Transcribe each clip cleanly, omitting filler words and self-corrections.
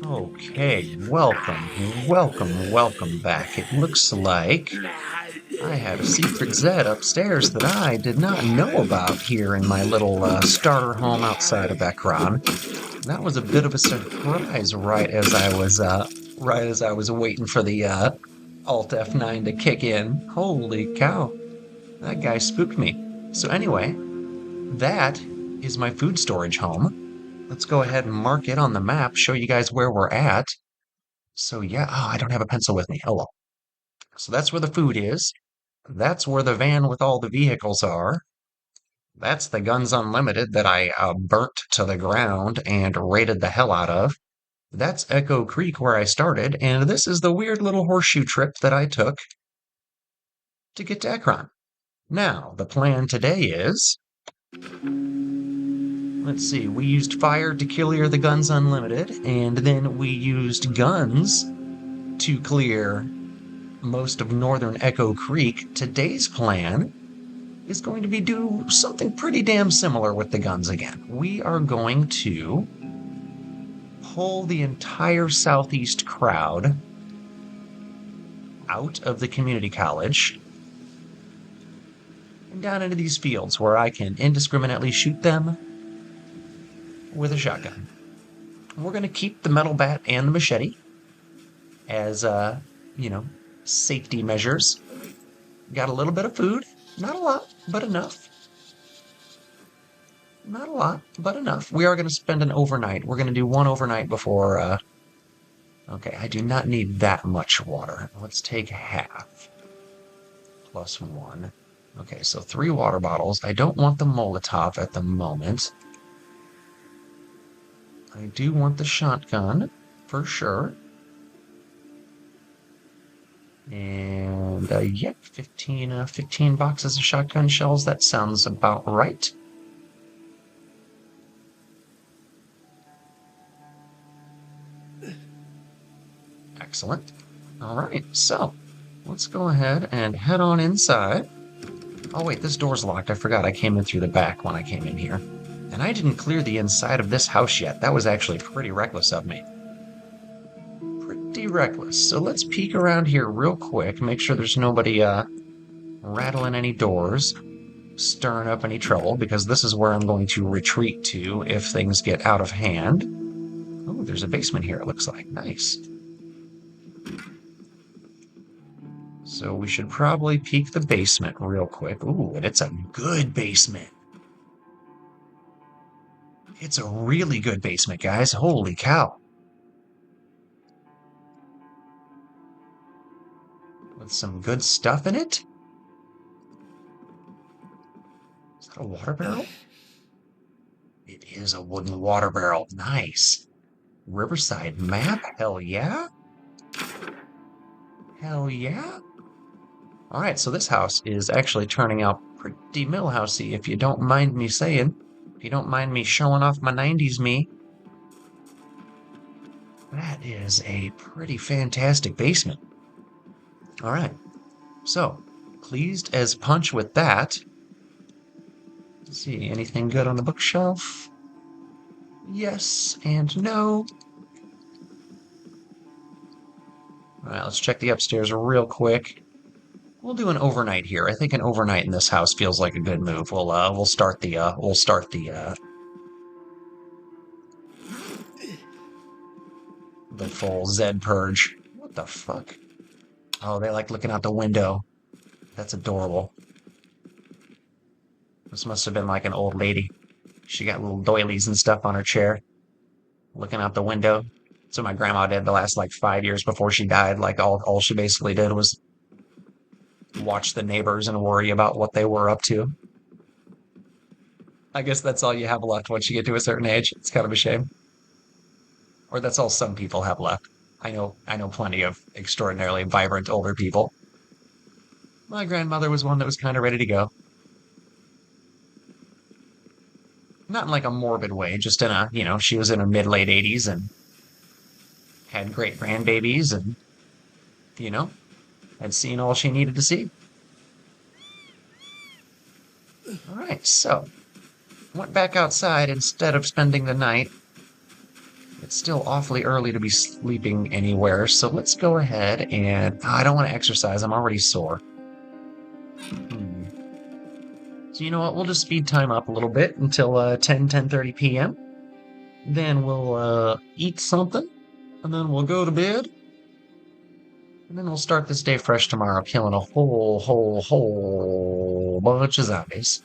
Okay, welcome back. It looks like I had a secret Zed upstairs that I did not know about here in my little starter home outside of Ekron. That was a bit of a surprise right as I was waiting for the Alt F9 to kick in. Holy cow, that guy spooked me. So anyway, that is my food storage home. Let's go ahead and mark it on the map, show you guys where we're at. So yeah, I don't have a pencil with me. Oh well. So that's where the food is. That's where the van with all the vehicles are. That's the Guns Unlimited that I burnt to the ground and raided the hell out of. That's Echo Creek where I started, and this is the weird little horseshoe trip that I took to get to Ekron. Now, the plan today is, let's see, we used fire to clear the Guns Unlimited, and then we used guns to clear most of northern Echo Creek. Today's plan is going to be do something pretty damn similar with the guns again. We are going to pull the entire southeast crowd out of the community college and down into these fields where I can indiscriminately shoot them with a shotgun. We're going to keep the metal bat and the machete as, safety measures. Got a little bit of food. Not a lot, but enough. Not a lot, but enough. We are going to spend an overnight. We're going to do one overnight before, okay, I do not need that much water. Let's take half. Plus one. Okay, so 3 water bottles. I don't want the Molotov at the moment. I do want the shotgun, for sure. And, yep, 15 boxes of shotgun shells. That sounds about right. Excellent. All right, so let's go ahead and head on inside. Oh, wait, this door's locked. I forgot I came in through the back when I came in here. And I didn't clear the inside of this house yet. That was actually pretty reckless of me. Pretty reckless. So let's peek around here real quick, make sure there's nobody rattling any doors, stirring up any trouble, because this is where I'm going to retreat to if things get out of hand. Oh, there's a basement here, it looks like. Nice. So we should probably peek the basement real quick. Ooh, and it's a good basement. It's a really good basement, guys. Holy cow. With some good stuff in it? Is that a water barrel? It is a wooden water barrel. Nice. Riverside map? Hell yeah. Hell yeah. Alright, so this house is actually turning out pretty millhousey, if you don't mind me saying. If you don't mind me showing off my 90s me. That is a pretty fantastic basement. Alright, so, pleased as punch with that. Let's see, anything good on the bookshelf? Yes and no. Alright, let's check the upstairs real quick. We'll do an overnight here. I think an overnight in this house feels like a good move. We'll start the full Zed purge. What the fuck? Oh, they like looking out the window. That's adorable. This must have been like an old lady. She got little doilies and stuff on her chair, looking out the window. So my grandma did the last like 5 years before she died. Like all she basically did was watch the neighbors and worry about what they were up to. I guess that's all you have left once you get to a certain age. It's kind of a shame. Or that's all some people have left. I know plenty of extraordinarily vibrant older people. My grandmother was one that was kind of ready to go. Not in like a morbid way, just in she was in her mid-late 80s and had great grandbabies and, you know, had seen all she needed to see. All right, so went back outside instead of spending the night It's still awfully early to be sleeping anywhere, so let's go ahead and... I don't want to exercise, I'm already sore. So you know what, we'll just speed time up a little bit until 10:30 p.m. Then we'll eat something, and then we'll go to bed. And then we'll start this day fresh tomorrow, killing a whole bunch of zombies.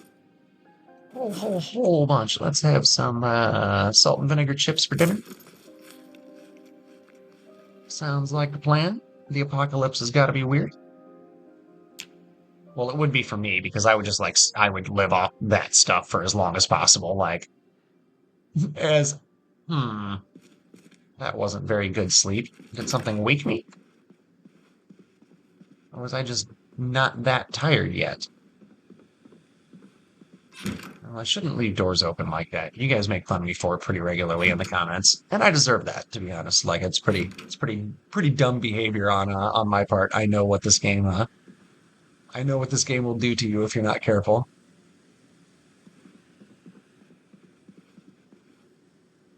Whole bunch. Let's have some salt and vinegar chips for dinner. Sounds like the plan. The apocalypse has got to be weird. Well, it would be for me, because I would just, like, I would live off that stuff for as long as possible. Like, as... That wasn't very good sleep. Did something wake me? Or was I just not that tired yet? Well, I shouldn't leave doors open like that. You guys make fun of me for it pretty regularly in the comments, and I deserve that, to be honest. Like, it's pretty dumb behavior on my part. I know what this game will do to you if you're not careful.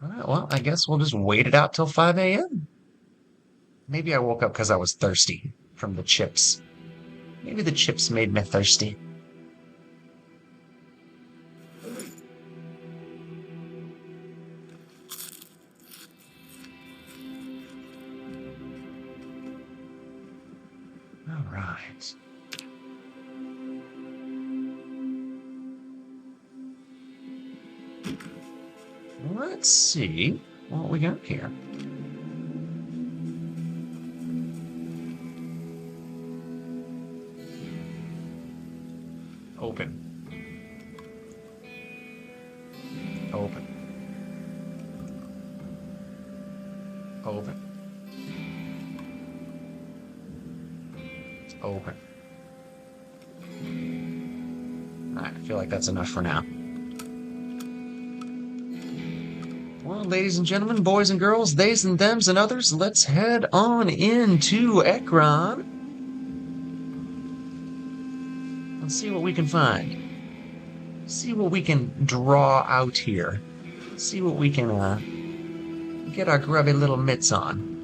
Alright, well, I guess we'll just wait it out till 5 a.m. Maybe I woke up because I was thirsty from the chips. Maybe the chips made me thirsty. All right. Let's see what we got here. Open. Open. Open. It's open. I feel like that's enough for now. Well, ladies and gentlemen, boys and girls, theys and thems and others, let's head on into Ekron. Let's see what we can find. See what we can draw out here. See what we can get our grubby little mitts on.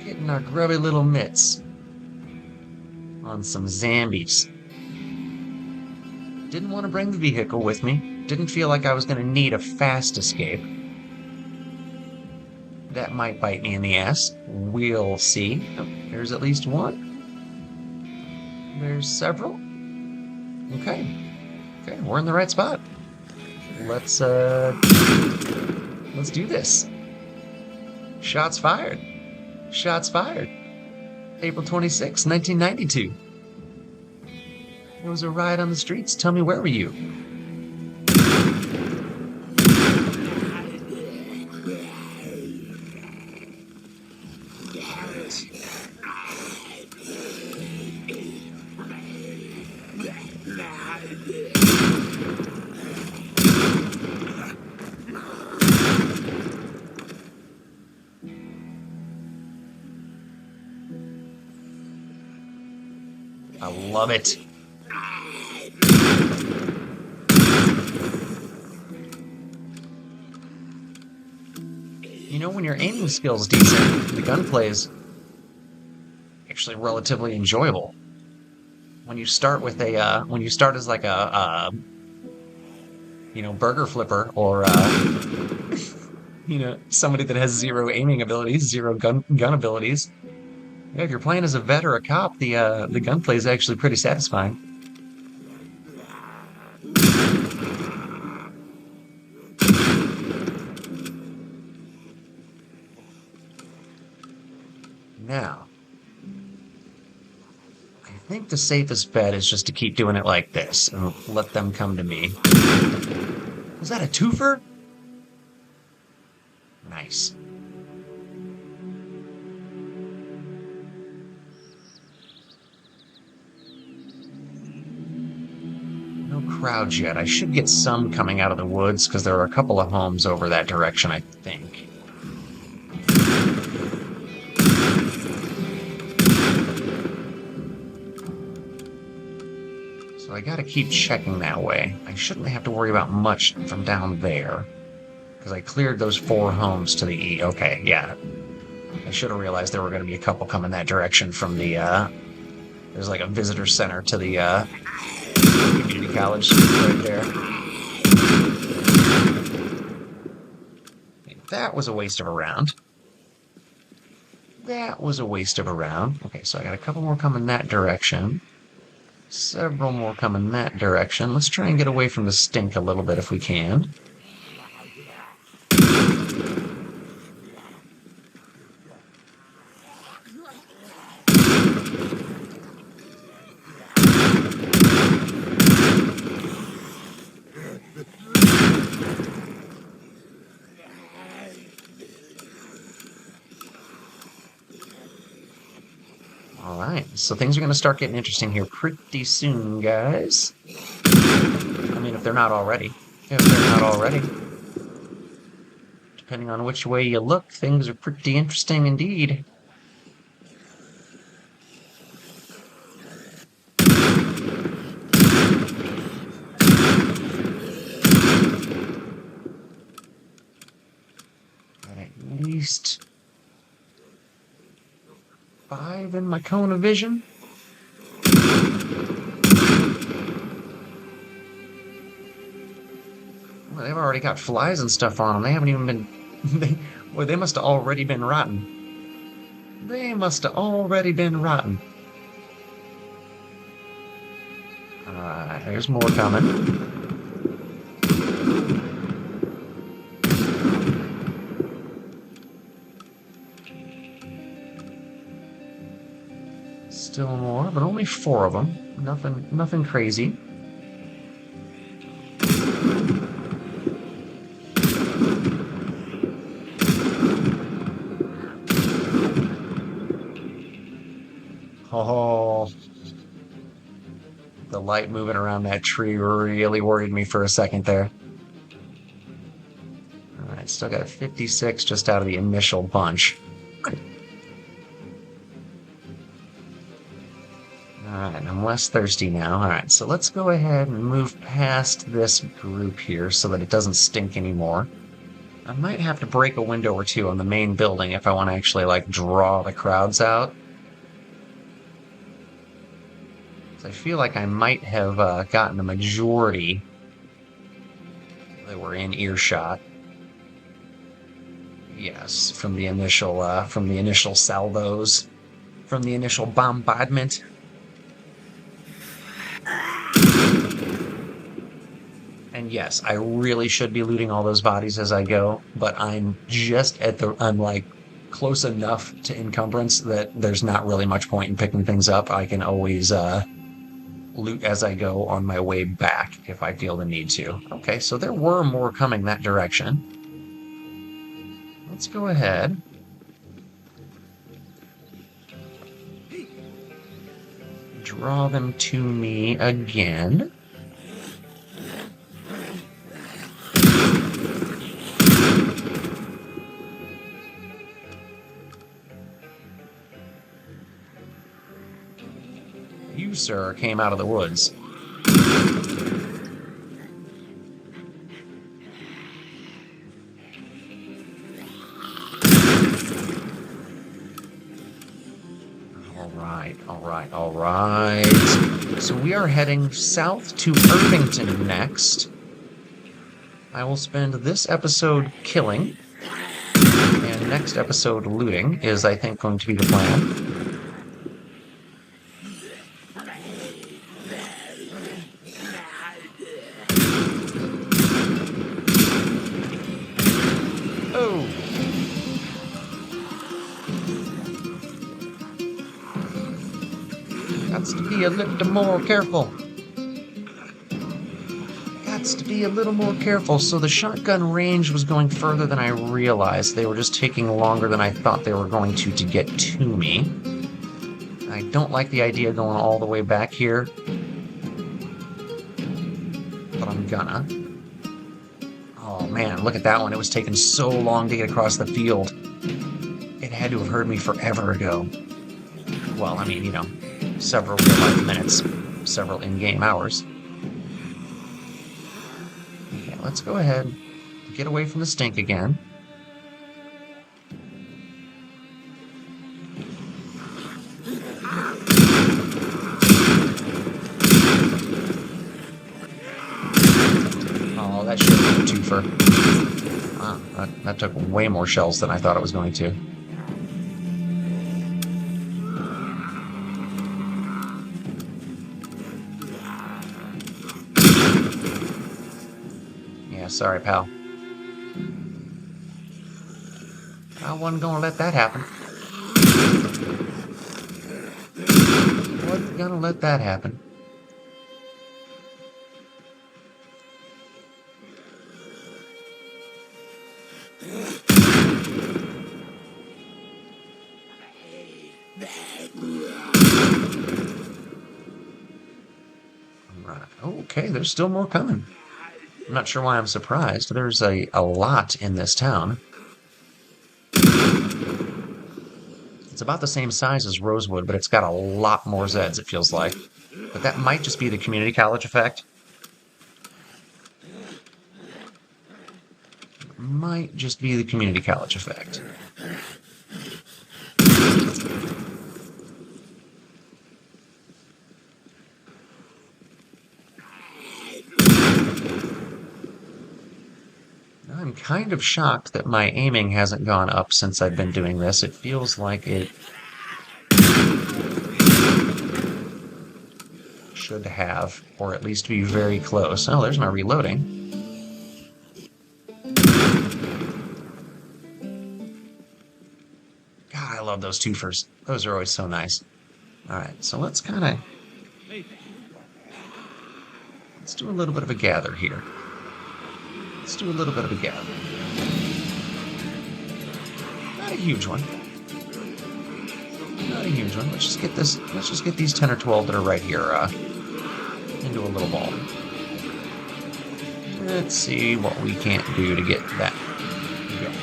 Getting our grubby little mitts on some zombies. Didn't want to bring the vehicle with me. Didn't feel like I was going to need a fast escape. That might bite me in the ass. We'll see. Oh, there's at least one. There's several. Okay. Okay, we're in the right spot. Let's do this. Shots fired. Shots fired. April 26, 1992. There was a riot on the streets. Tell me, where were you? I love it. You know, when your aiming skill's decent, the gunplay is actually relatively enjoyable. When you start with a, when you start as like a, you know, burger flipper, or you know, somebody that has zero aiming abilities, zero gun abilities. Yeah, if you're playing as a vet or a cop, the gunplay is actually pretty satisfying. Now, I think the safest bet is just to keep doing it like this and let them come to me. Was that a twofer? Nice. No crowds yet. I should get some coming out of the woods, because there are a couple of homes over that direction, I think. So I gotta keep checking that way. I shouldn't have to worry about much from down there, Because I cleared those 4 homes to the E. Okay, yeah. I should have realized there were going to be a couple coming that direction from the, there's like a visitor center to the, community college right there. That was a waste of a round. That was a waste of a round. Okay, so I got a couple more coming that direction. Several more coming that direction. Let's try and get away from the stink a little bit if we can. Alright, so things are going to start getting interesting here pretty soon, guys. I mean, if they're not already. If they're not already. Depending on which way you look, things are pretty interesting indeed. At least 5 in my cone of vision. Well, they've already got flies and stuff on them. They haven't even been... Well, they must have already been rotten. They must have already been rotten. Alright, there's more coming. Still more, but only 4 of them. Nothing crazy. Oh, the light moving around that tree really worried me for a second there. All right, still got 56 just out of the initial bunch. Alright, I'm less thirsty now. Alright, so let's go ahead and move past this group here so that it doesn't stink anymore. I might have to break a window or 2 on the main building if I want to actually, like, draw the crowds out. So I feel like I might have gotten a majority that were in earshot. Yes, from the initial salvos, from the initial bombardment. And yes, I really should be looting all those bodies as I go, but I'm like close enough to encumbrance that there's not really much point in picking things up. I can always loot as I go on my way back if I feel the need to. Okay, so there were more coming that direction. Let's go ahead. Draw them to me again. You, sir, came out of the woods. All right. So we are heading south to Irvington next. I will spend this episode killing, and next episode looting is, I think, going to be the plan. To be a little more careful. Gots to be a little more careful. So the shotgun range was going further than I realized. They were just taking longer than I thought they were going to get to me. I don't like the idea of going all the way back here, but I'm gonna. Oh man, look at that one. It was taking so long to get across the field. It had to have heard me forever ago. Well, I mean, you know, several real-life minutes, several in-game hours. Okay, let's go ahead and get away from the stink again. Oh, that should have been a twofer. Wow, that took way more shells than I thought it was going to. Yeah, sorry, pal. I wasn't gonna let that happen. Wasn't gonna let that happen. Right. Okay, there's still more coming. I'm not sure why I'm surprised. There's a lot in this town. It's about the same size as Rosewood, but it's got a lot more Zeds, it feels like. But that might just be the community college effect. Might just be the community college effect. I'm kind of shocked that my aiming hasn't gone up since I've been doing this. It feels like it should have, or at least be very close. Oh, there's my reloading. God, I love those twofers. Those are always so nice. Alright, so let's do a little bit of a gather here. Let's do a little bit of a gather. Not a huge one. Not a huge one. Let's just get these 10 or 12 that are right here into a little ball. Let's see what we can't do to get that going.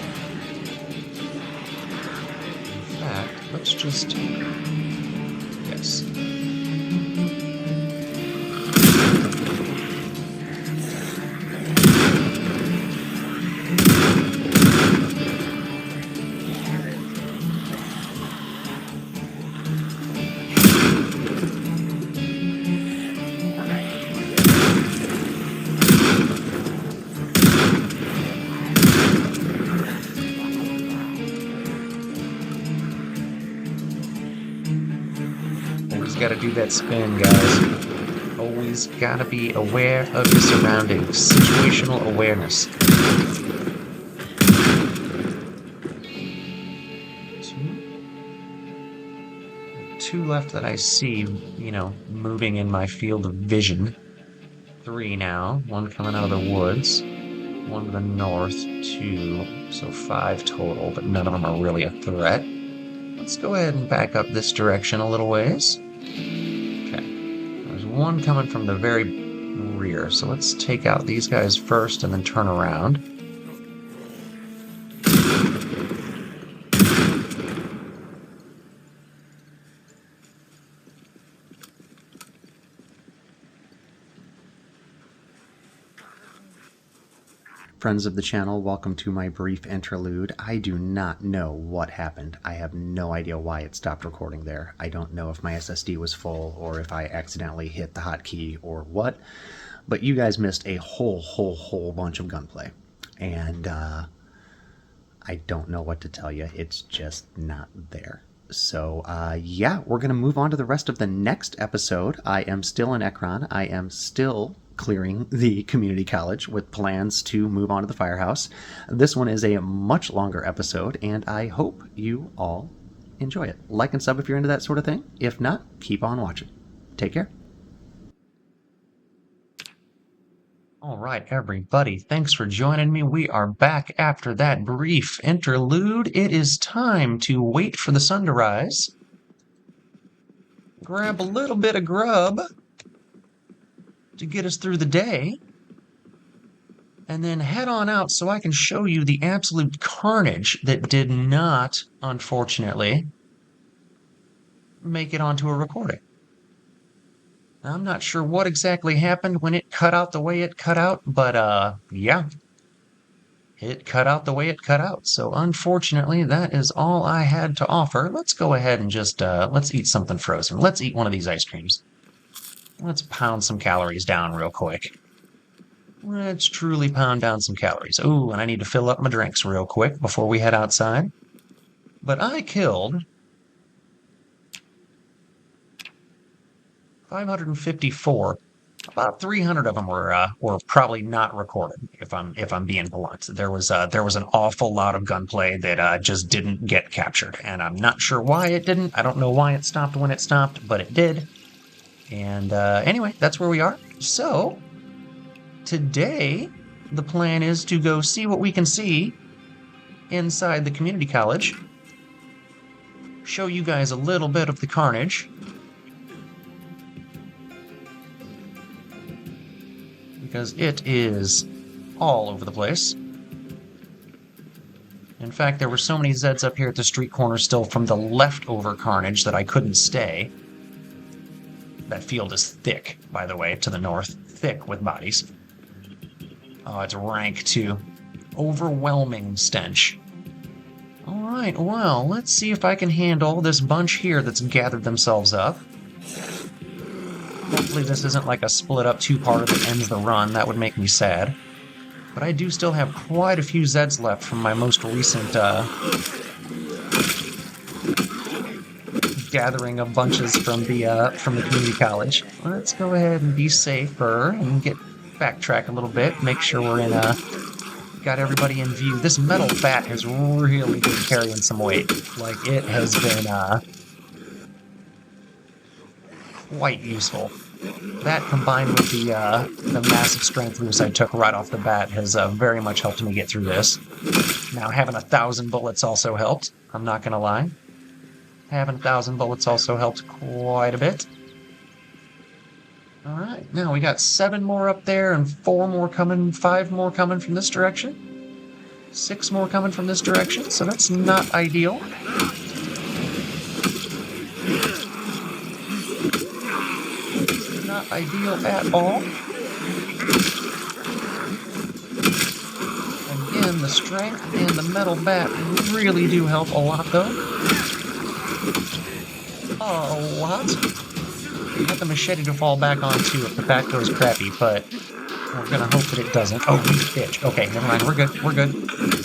In fact, let's just... Yes. Gotta do that spin, guys. Always gotta be aware of your surroundings. Situational awareness. Two left that I see, moving in my field of vision. 3 now. 1 coming out of the woods. 1 to the north. 2. So 5 total, but none of them are really a threat. Let's go ahead and back up this direction a little ways. 1 coming from the very rear, so let's take out these guys first and then turn around. Friends of the channel, welcome to my brief interlude. I do not know what happened. I have no idea why it stopped recording there. I don't know if my SSD was full or if I accidentally hit the hotkey or what, but you guys missed a whole bunch of gunplay. And I don't know what to tell you. It's just not there. So yeah, we're going to move on to the rest of the next episode. I am still in Ekron. I am still clearing the community college with plans to move on to the firehouse. This one is a much longer episode, and I hope you all enjoy it. Like and sub if you're into that sort of thing. If not, keep on watching. Take care. All right, everybody, thanks for joining me. We are back after that brief interlude. It is time to wait for the sun to rise, grab a little bit of grub to get us through the day, and then head on out so I can show you the absolute carnage that did not, unfortunately, make it onto a recording. I'm not sure what exactly happened when it cut out the way it cut out, but yeah. it cut out the way it cut out. So unfortunately, that is all I had to offer. Let's go ahead and just, let's eat something frozen. Let's eat one of these ice creams. Let's pound some calories down real quick. Let's truly pound down some calories. Ooh, and I need to fill up my drinks real quick before we head outside. But I killed 554. About 300 of them were probably not recorded. If I'm being blunt, there was an awful lot of gunplay that just didn't get captured, and I'm not sure why it didn't. I don't know why it stopped when it stopped, but it did. And anyway, that's where we are. So today, the plan is to go see what we can see inside the community college. Show you guys a little bit of the carnage. Because it is all over the place. In fact, there were so many Zeds up here at the street corner still from the leftover carnage that I couldn't stay. That field is thick, by the way, to the north. Thick with bodies. Oh, it's rank too. Overwhelming stench. Alright, well, let's see if I can handle this bunch here that's gathered themselves up. Hopefully this isn't like a split-up two-parter that ends the run. That would make me sad. But I do still have quite a few Zeds left from my most recent gathering of bunches from the community college. Let's go ahead and be safer and backtrack a little bit. Make sure we're got everybody in view. This metal bat has really been carrying some weight. Like, it has been quite useful. That combined with the massive strength boost I took right off the bat has very much helped me get through this. Now, having 1,000 bullets also helped. I'm not going to lie. Having 1,000 bullets also helped quite a bit. Alright, now we got 7 more up there and 4 more coming, 5 more coming from this direction. 6 more coming from this direction, so that's not ideal. Not ideal at all. Again, the strength and the metal bat really do help a lot, though. A lot. You got the machete to fall back onto if the bat goes crappy, but we're gonna hope that it doesn't. Oh, you bitch. Okay, never mind. We're good. We're good.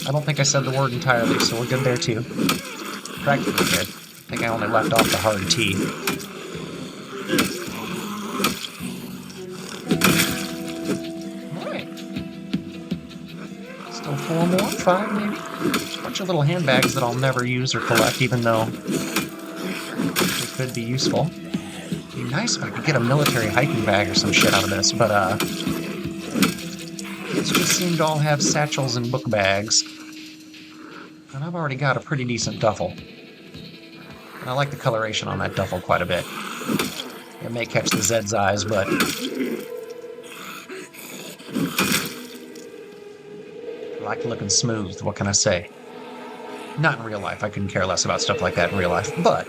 I don't think I said the word entirely, so we're good there, too. Practically good. I think I only left off the hard T. Still 4 more? 5 maybe? A bunch of little handbags that I'll never use or collect, even though they could be useful. It'd be nice if I could get a military hiking bag or some shit out of this, but kids just seem to all have satchels and book bags. And I've already got a pretty decent duffel. And I like the coloration on that duffel quite a bit. It may catch the Zed's eyes, but I like looking smooth, what can I say? Not in real life, I couldn't care less about stuff like that in real life, but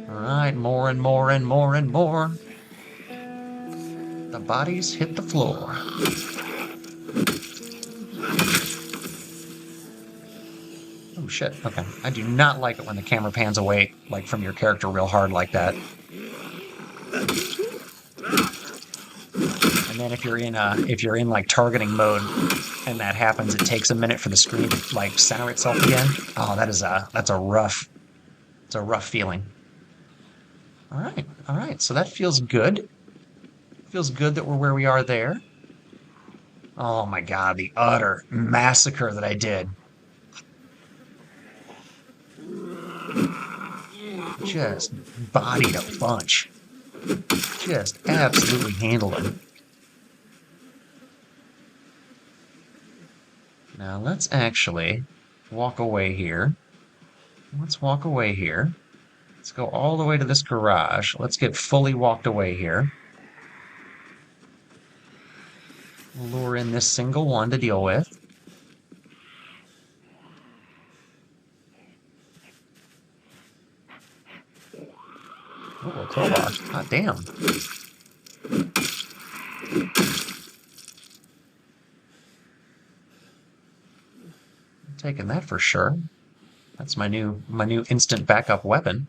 alright, more and more and more and more. The bodies hit the floor. Oh shit, okay. I do not like it when the camera pans away, like, from your character real hard like that. And then if you're in like targeting mode and that happens, it takes a minute for the screen to like center itself again. Oh, that's a rough feeling. All right, so that feels good. Feels good that we're where we are there. Oh my god, the utter massacre that I did. Just bodied a bunch. Just absolutely handled them. Now let's actually walk away here. Let's walk away here. Let's go all the way to this garage. Let's get fully walked away here. Lure in this single one to deal with. Oh, a crowbar. God damn. taking that for sure. That's my new instant backup weapon.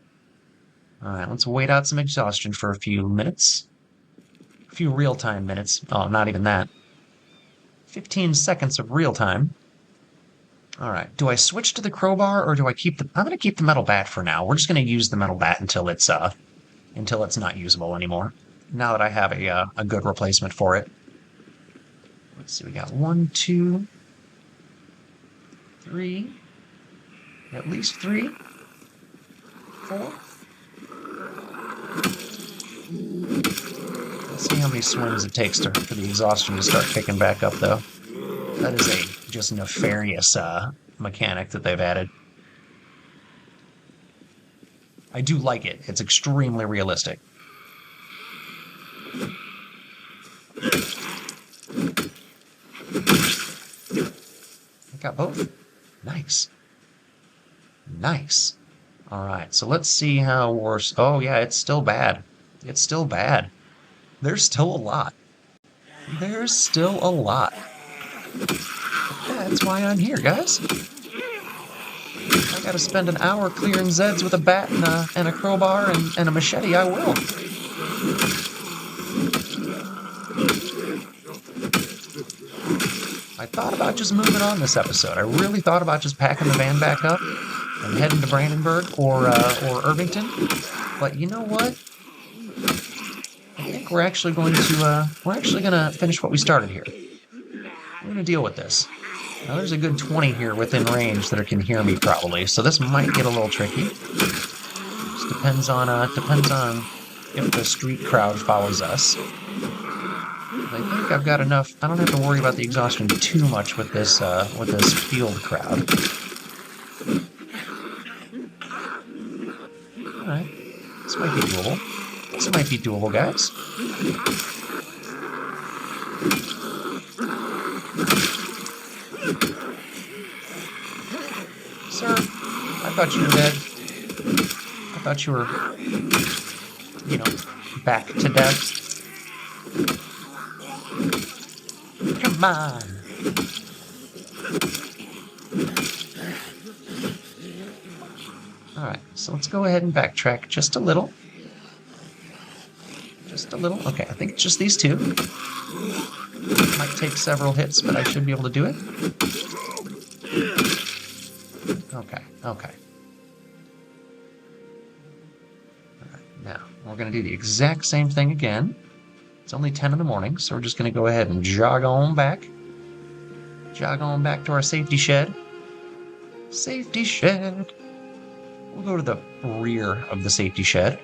Alright, let's wait out some exhaustion for a few minutes. A few real-time minutes. Oh, not even that. 15 seconds of real-time. Alright, do I switch to the crowbar, or do I keep the... I'm gonna keep the metal bat for now. We're just gonna use the metal bat until it's not usable anymore. Now that I have a good replacement for it. Let's see, we got 1, 2, 3... At least 3, 4. Let's see how many swings it takes for the exhaustion to start kicking back up, though. That is a just nefarious mechanic that they've added. I do like it. It's extremely realistic. I got both. Nice. Nice. Alright, so let's see how worse... Oh, yeah, it's still bad. It's still bad. There's still a lot. There's still a lot. That's why I'm here, guys. I gotta spend an hour clearing Zeds with a bat and a crowbar and a machete, I will. I thought about just moving on this episode. I really thought about just packing the van back up and heading to Brandenburg or Irvington. But you know what? I think we're actually going to finish what we started here. We're going to deal with this. Now there's a good 20 here within range that can hear me probably, so this might get a little tricky. Just depends on if the street crowd follows us. I think I've got enough. I don't have to worry about the exhaustion too much with this field crowd. Alright. This might be doable. This might be doable, guys. Sir, I thought you were dead. I thought you were, back to death. Come on. Alright, so let's go ahead and backtrack just a little. Just a little. Okay, I think it's just these two. Might take several hits, but I should be able to do it. Okay, okay. Alright, now, we're going to do the exact same thing again. It's only 10 in the morning, so we're just going to go ahead and jog on back. Jog on back to our safety shed. Safety shed. We'll go to the rear of the safety shed.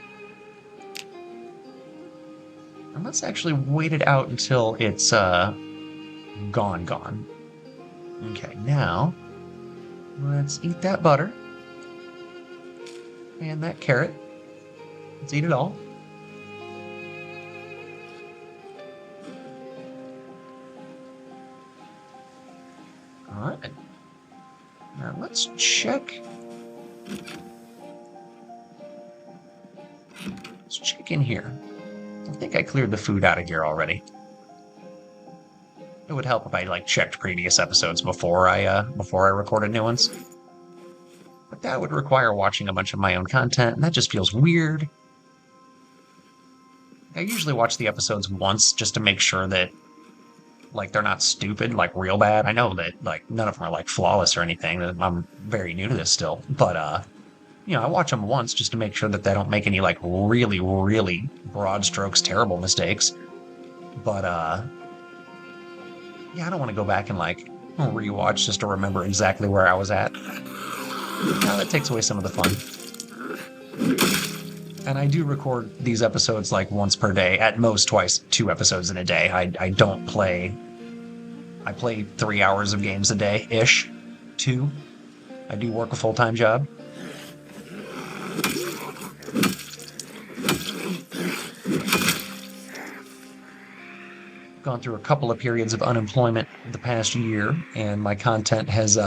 And let's actually wait it out until it's gone. Okay, now let's eat that butter. And that carrot. Let's eat it all. Alright. Now let's check. Let's check in here. I think I cleared the food out of here already. It would help if I checked previous episodes before I recorded new ones. But that would require watching a bunch of my own content, and that just feels weird. I usually watch the episodes once just to make sure that they're not stupid, real bad. I know that none of them are flawless or anything. I'm very new to this still, but I watch them once just to make sure that they don't make any really, really broad strokes terrible mistakes. But yeah, I don't want to go back and rewatch just to remember exactly where I was at. Now that takes away some of the fun. And I do record these episodes once per day, at most twice, 2 episodes in a day. I don't play. I play 3 hours of games a day-ish. 2. I do work a full-time job. Gone through a couple of periods of unemployment the past year, and my content has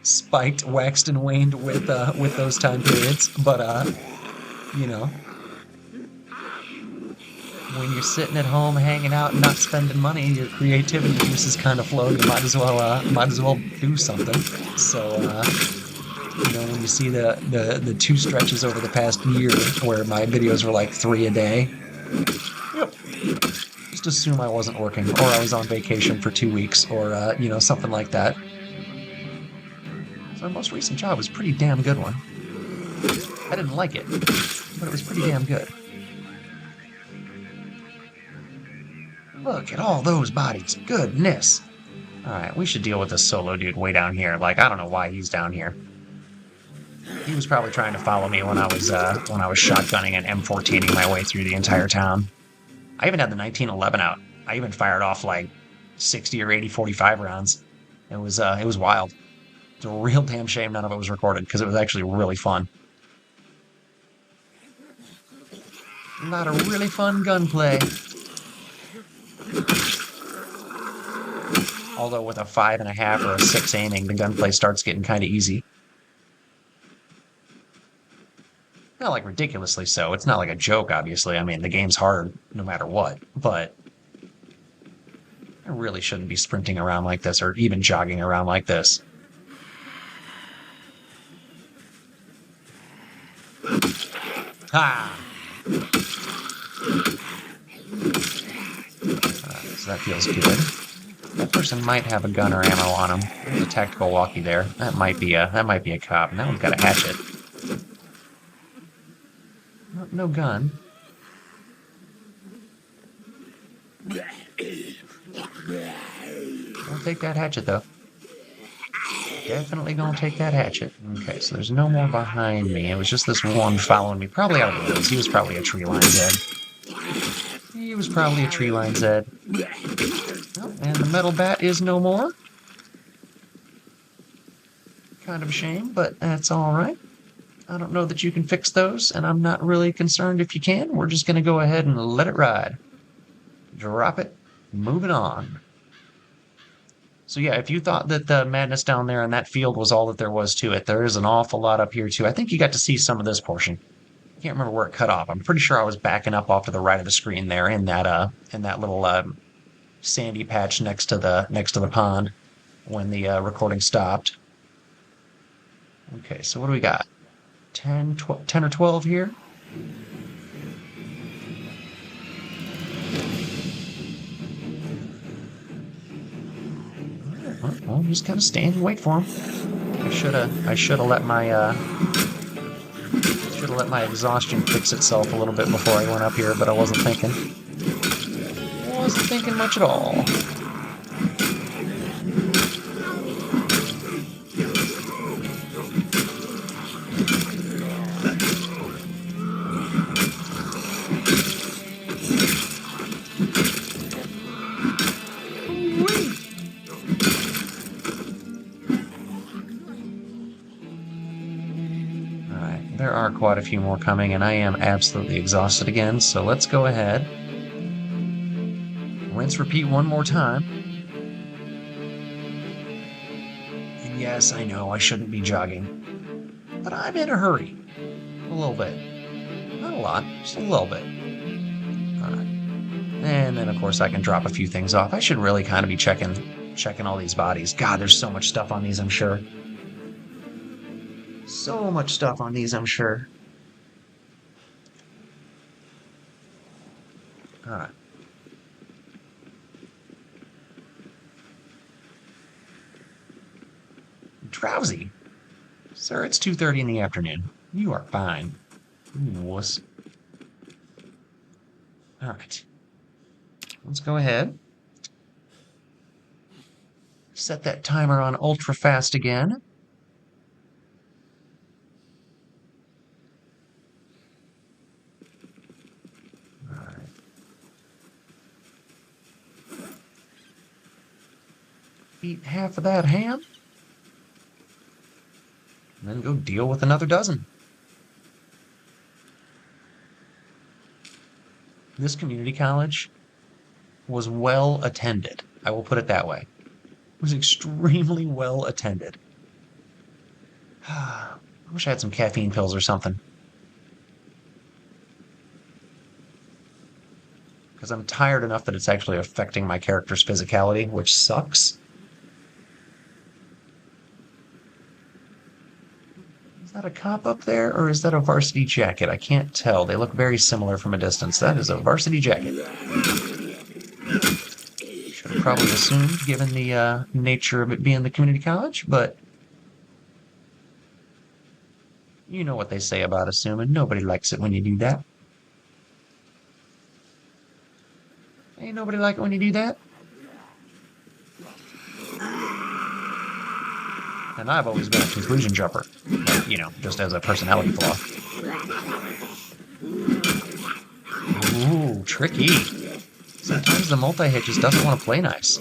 spiked, waxed, and waned with those time periods. But when you're sitting at home hanging out and not spending money, your creativity juices kind of flow. You might as well do something. So when you see the two stretches over the past year where my videos were like 3 a day, yep, just assume I wasn't working or I was on vacation for 2 weeks or something like that. So my most recent job was a pretty damn good one. I didn't like it, but it was pretty damn good. Look at all those bodies. Goodness. Alright, we should deal with this solo dude way down here. Like, I don't know why he's down here. He was probably trying to follow me when I was shotgunning and M14ing my way through the entire town. I even had the 1911 out. I even fired off like 60 or 80 45 rounds. It was wild. It's a real damn shame none of it was recorded because it was actually really fun. A lot of really fun gunplay. Although with a 5.5 or a 6 aiming, the gunplay starts getting kind of easy. Not like ridiculously so. It's not like a joke, obviously. I mean, the game's hard no matter what, but I really shouldn't be sprinting around like this or even jogging around like this. Ha! So that feels good. That person might have a gun or ammo on him. There's a tactical walkie there. That might be a cop. And that one's got a hatchet. No gun. Don't take that hatchet though. Definitely gonna take that hatchet. Okay, so there's no more behind me. It was just this one following me, probably out of the woods. He was probably a tree line Zed. He was probably a tree line Zed. Oh, and the metal bat is no more. Kind of a shame, but that's alright. I don't know that you can fix those, and I'm not really concerned if you can. We're just gonna go ahead and let it ride. Drop it. Moving on. So yeah, if you thought that the madness down there in that field was all that there was to it, there is an awful lot up here too. I think you got to see some of this portion. I can't remember where it cut off. I'm pretty sure I was backing up off to the right of the screen there in that little sandy patch next to the pond when the recording stopped. Okay, so what do we got? 10 or 12 here. Well, just kind of stand and wait for him. I should have let my exhaustion fix itself a little bit before I went up here, but I wasn't thinking. Wasn't thinking much at all. There are quite a few more coming, and I am absolutely exhausted again, so let's go ahead. Rinse, repeat one more time. And yes, I know I shouldn't be jogging, but I'm in a hurry. A little bit. Not a lot, just a little bit. Alright. And then, of course, I can drop a few things off. I should really kind of be checking all these bodies. God, there's so much stuff on these, I'm sure. So much stuff on these, I'm sure. Alright. Drowsy. Sir, it's 2:30 in the afternoon. You are fine. You wuss. Alright. Let's go ahead. Set that timer on ultra fast again. Eat half of that ham, and then go deal with another dozen. This community college was well attended. I will put it that way. It was extremely well attended. I wish I had some caffeine pills or something. Because I'm tired enough that it's actually affecting my character's physicality, which sucks. Is that a cop up there, or is that a varsity jacket? I can't tell. They look very similar from a distance. That is a varsity jacket. Should have probably assumed, given the nature of it being the community college, but you know what they say about assuming. Nobody likes it when you do that. Ain't nobody like it when you do that. And I've always been a conclusion jumper. Like, you know, just as a personality flaw. Ooh, tricky. Sometimes the multi-hit just doesn't want to play nice.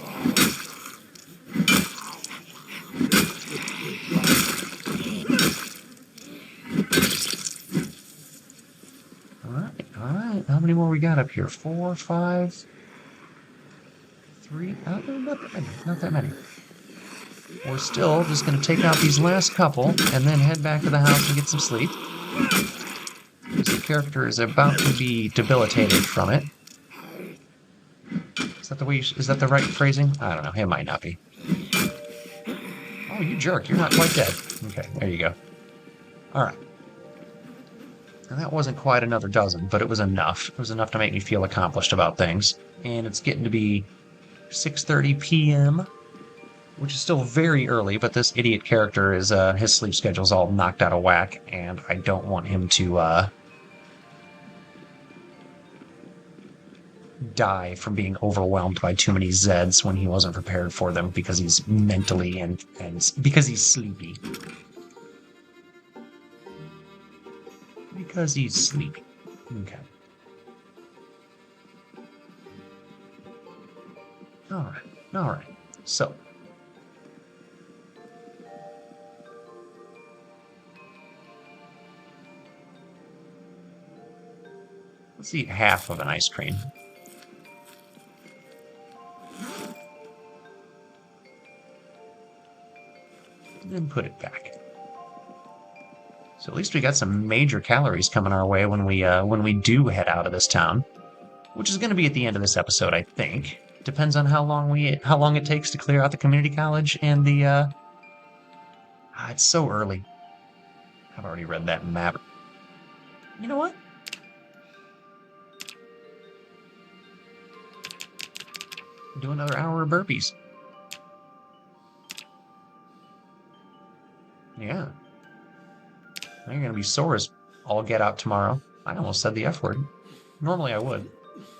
Alright. How many more we got up here? 4, 5, 3. Not that many. We're still just going to take out these last couple and then head back to the house and get some sleep. Because the character is about to be debilitated from it. Is that the way is that the right phrasing? I don't know. It might not be. Oh, you jerk. You're not quite dead. Okay, there you go. Alright. And that wasn't quite another dozen, but it was enough. It was enough to make me feel accomplished about things. And it's getting to be 6:30 p.m., which is still very early, but this idiot character is, his sleep schedule's all knocked out of whack, and I don't want him to, die from being overwhelmed by too many Zeds when he wasn't prepared for them because he's mentally and because he's sleepy. Because he's sleepy. Okay. Alright. So. Let's eat half of an ice cream. And then put it back. So at least we got some major calories coming our way when we do head out of this town, which is going to be at the end of this episode, I think. Depends on how long it takes to clear out the community college and the. It's so early. I've already read that map. You know what? Do another hour of burpees. Yeah. You're going to be sore as all get out tomorrow. I almost said the F word. Normally I would.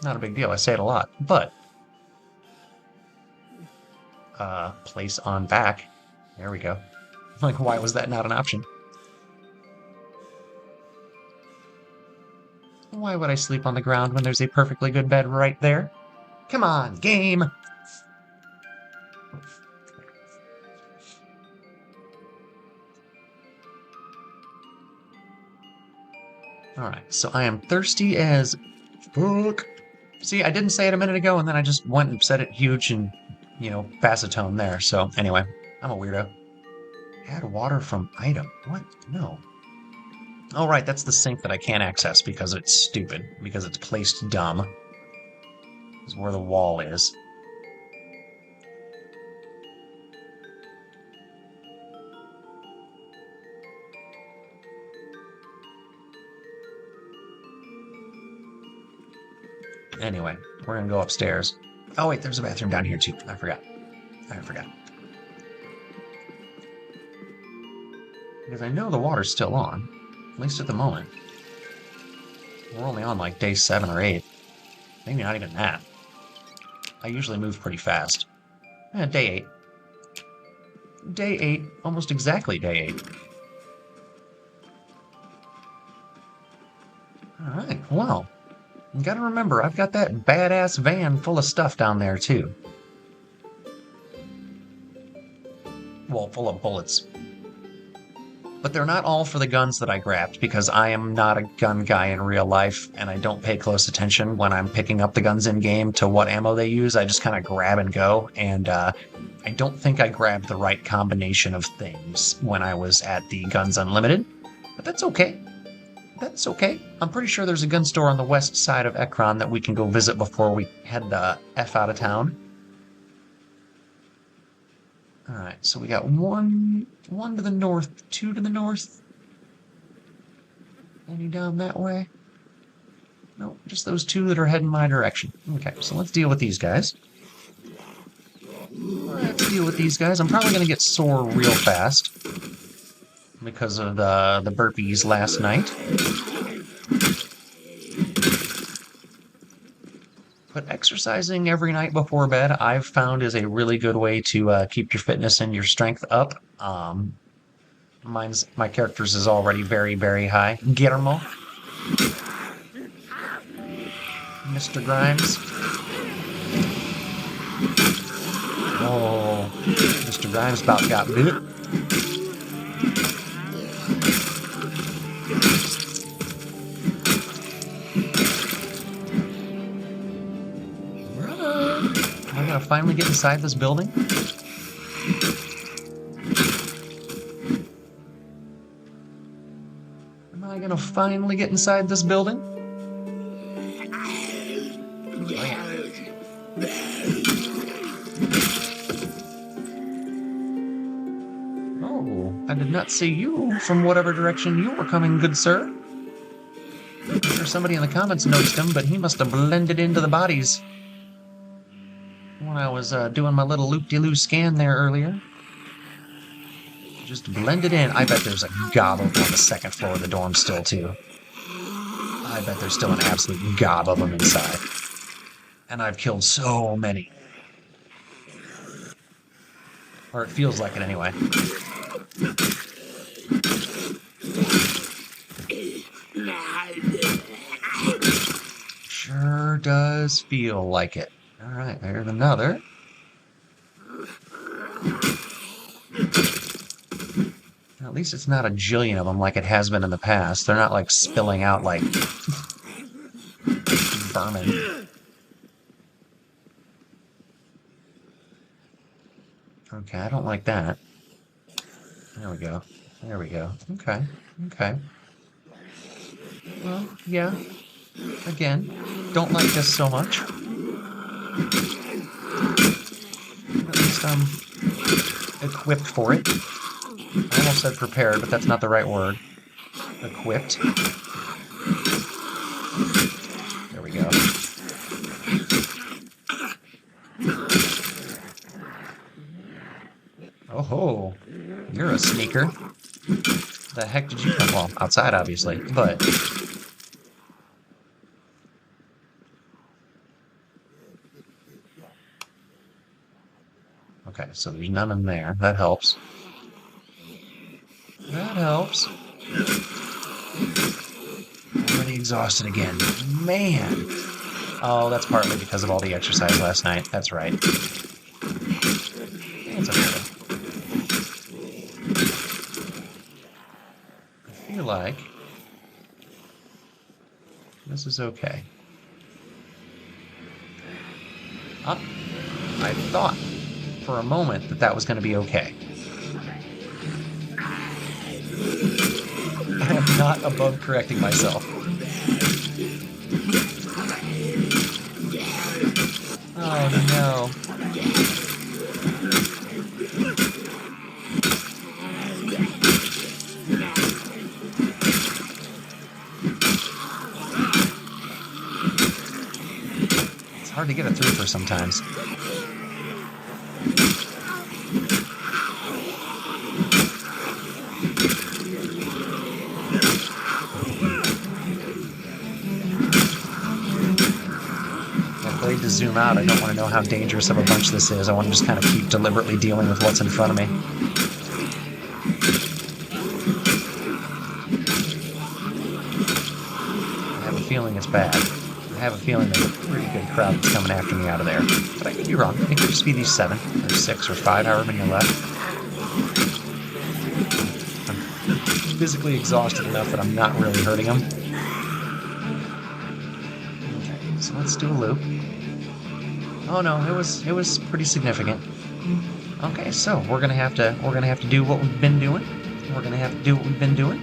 Not a big deal. I say it a lot. But place on back. There we go. Like, why was that not an option? Why would I sleep on the ground when there's a perfectly good bed right there? Come on, game! Alright, so I am thirsty as fuck. See, I didn't say it a minute ago, and then I just went and said it huge and, you know, bassitone there. So, anyway, I'm a weirdo. Add water from item. What? No. Oh, right, that's the sink that I can't access because it's stupid. Because it's placed dumb. This is where the wall is. Anyway, we're gonna go upstairs. Oh wait, there's a bathroom down here too. I forgot. Because I know the water's still on. At least at the moment. We're only on like day 7 or 8. Maybe not even that. I usually move pretty fast. Day 8. Day 8. Almost exactly day 8. Alright, well. You gotta remember, I've got that badass van full of stuff down there, too. Well, full of bullets. But they're not all for the guns that I grabbed, because I am not a gun guy in real life, and I don't pay close attention when I'm picking up the guns in-game to what ammo they use. I just kind of grab and go, and I don't think I grabbed the right combination of things when I was at the Guns Unlimited. But that's okay. That's okay. I'm pretty sure there's a gun store on the west side of Ekron that we can go visit before we head the F out of town. Alright, so we got one to the north, two to the north. Any down that way? Nope, just those two that are heading my direction. Okay, so let's deal with these guys. Let's deal with these guys. I'm probably going to get sore real fast because of the burpees last night. But exercising every night before bed, I've found is a really good way to keep your fitness and your strength up. My character's is already very, very high. Guillermo. Mr. Grimes. Oh, Mr. Grimes about got bit. Am I gonna finally get inside this building? Am I gonna finally get inside this building? Oh, yeah. Oh, I did not see you from whatever direction you were coming, good sir. I'm sure somebody in the comments noticed him, but he must have blended into the bodies when I was doing my little loop-de-loo scan there earlier. Just blended in. I bet there's a gob of them on the second floor of the dorm still, too. I bet there's still an absolute gob of them inside. And I've killed so many. Or it feels like it anyway. Sure does feel like it. Alright, there's another. At least it's not a jillion of them like it has been in the past. They're not like spilling out like vermin. Okay, I don't like that. There we go. There we go. Okay. Okay. Well, yeah. Again, don't like this so much. At least I'm equipped for it. I almost said prepared, but that's not the right word. Equipped. There we go. Oh ho! You're a sneaker. The heck did you come? Well, outside, obviously, but... Okay, so there's none in there. That helps. That helps. Already exhausted again. Man! Oh, that's partly because of all the exercise last night. That's right. It's okay. I feel like this is okay. I thought for a moment that was going to be okay. I am not above correcting myself. Oh no. It's hard to get it through for sometimes. To zoom out, I don't want to know how dangerous of a bunch this is. I want to just kind of keep deliberately dealing with what's in front of me. I have a feeling it's bad. I have a feeling there's a pretty good crowd that's coming after me out of there. But I could be wrong. It could just be these 7, or 6, or 5, however many are left. I'm physically exhausted enough that I'm not really hurting them. Okay, so let's do a loop. Oh no, it was pretty significant. Okay, so we're gonna have to do what we've been doing. We're gonna have to do what we've been doing.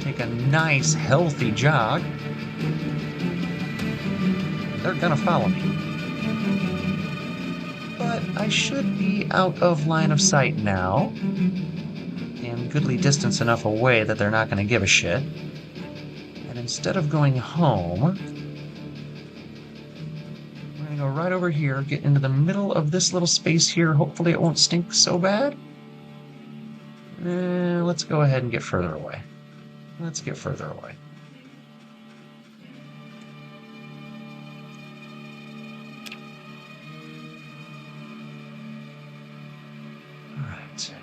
take a nice, healthy jog. They're gonna follow me. But I should be out of line of sight now. And goodly distance enough away that they're not gonna give a shit. And instead of going home, we're gonna go right over here, get into the middle of this little space here. Hopefully it won't stink so bad. Let's go ahead and get further away. Let's get further away. All right.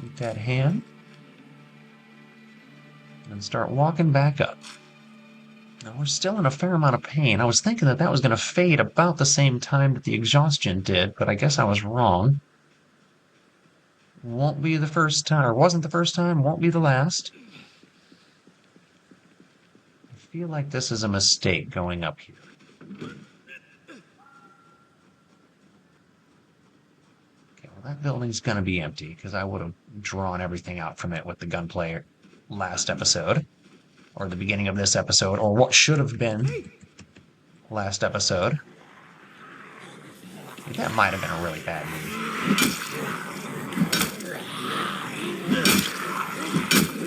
Eat that ham. And start walking back up. Now, we're still in a fair amount of pain. I was thinking that was going to fade about the same time that the exhaustion did, but I guess I was wrong. Won't be the first time, or wasn't the first time, won't be the last. I feel like this is a mistake going up here. Okay, well, that building's going to be empty, because I would have drawn everything out from it with the gunplay last episode. Or the beginning of this episode, or what should have been last episode. That might have been a really bad move.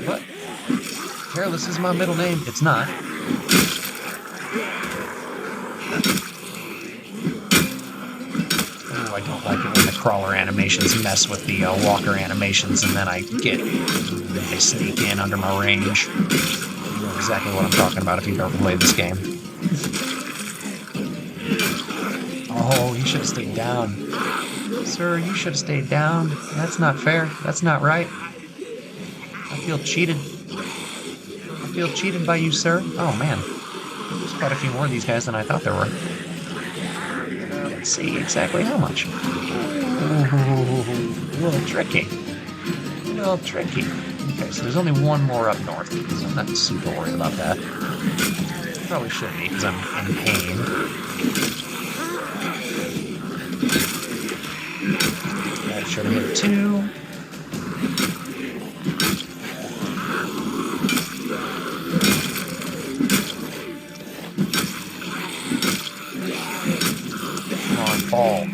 What? Careless is my middle name. It's not. Oh, I don't like it when the crawler animations mess with the walker animations, and then they sneak in under my range. Exactly what I'm talking about if you've ever played this game. Oh, you should have stayed down. Sir, you should have stayed down. That's not fair. That's not right. I feel cheated. I feel cheated by you, sir. Oh, man. There's quite a few more of these guys than I thought there were. Let's see exactly how much. Ooh, a little tricky. A little tricky. Okay, so there's only one more up north, so I'm not super worried about that. Probably should be, because I'm in pain. That should have hit 2. Come on, fall.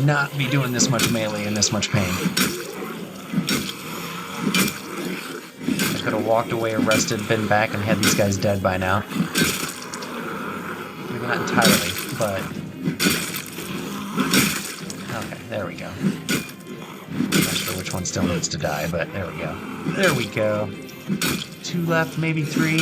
Not be doing this much melee and this much pain. I could have walked away, arrested, been back, and had these guys dead by now. Maybe not entirely, but... Okay, there we go. Not sure which one still needs to die, but there we go. There we go. 2 left, maybe 3.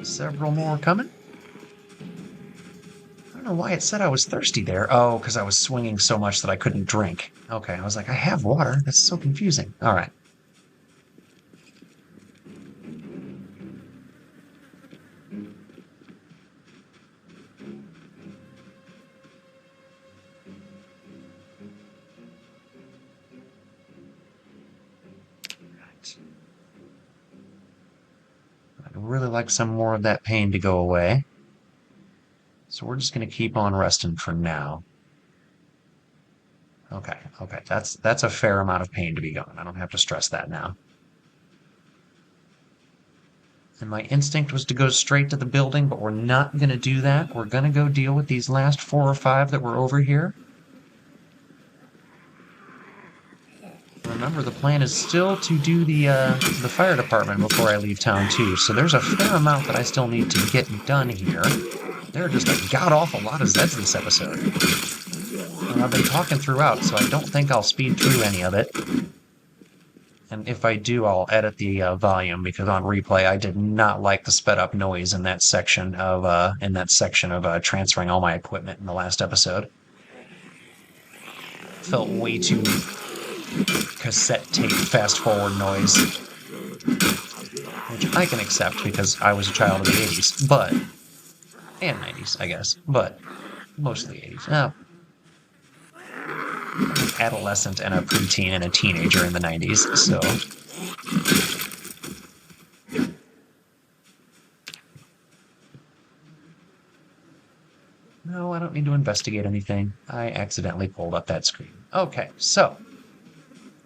Several more coming. I don't know why it said I was thirsty there. Oh, because I was swinging so much that I couldn't drink. Okay, I was like, I have water. That's so confusing. All right. I'd really like some more of that pain to go away. So we're just going to keep on resting for now. Okay, that's a fair amount of pain to be gone. I don't have to stress that now. And my instinct was to go straight to the building, but we're not going to do that. We're going to go deal with these last 4 or 5 that were over here. Remember, the plan is still to do the fire department before I leave town, too. So there's a fair amount that I still need to get done here. There are just a god-awful lot of Zeds this episode. And I've been talking throughout, so I don't think I'll speed through any of it. And if I do, I'll edit the volume because on replay I did not like the sped up noise in that section of transferring all my equipment in the last episode. Felt way too cassette tape fast forward noise, which I can accept because I was a child of the 80s, and 90s, I guess, but mostly 80s. An adolescent and a preteen and a teenager in the 90s, so. No, I don't need to investigate anything. I accidentally pulled up that screen. Okay, so.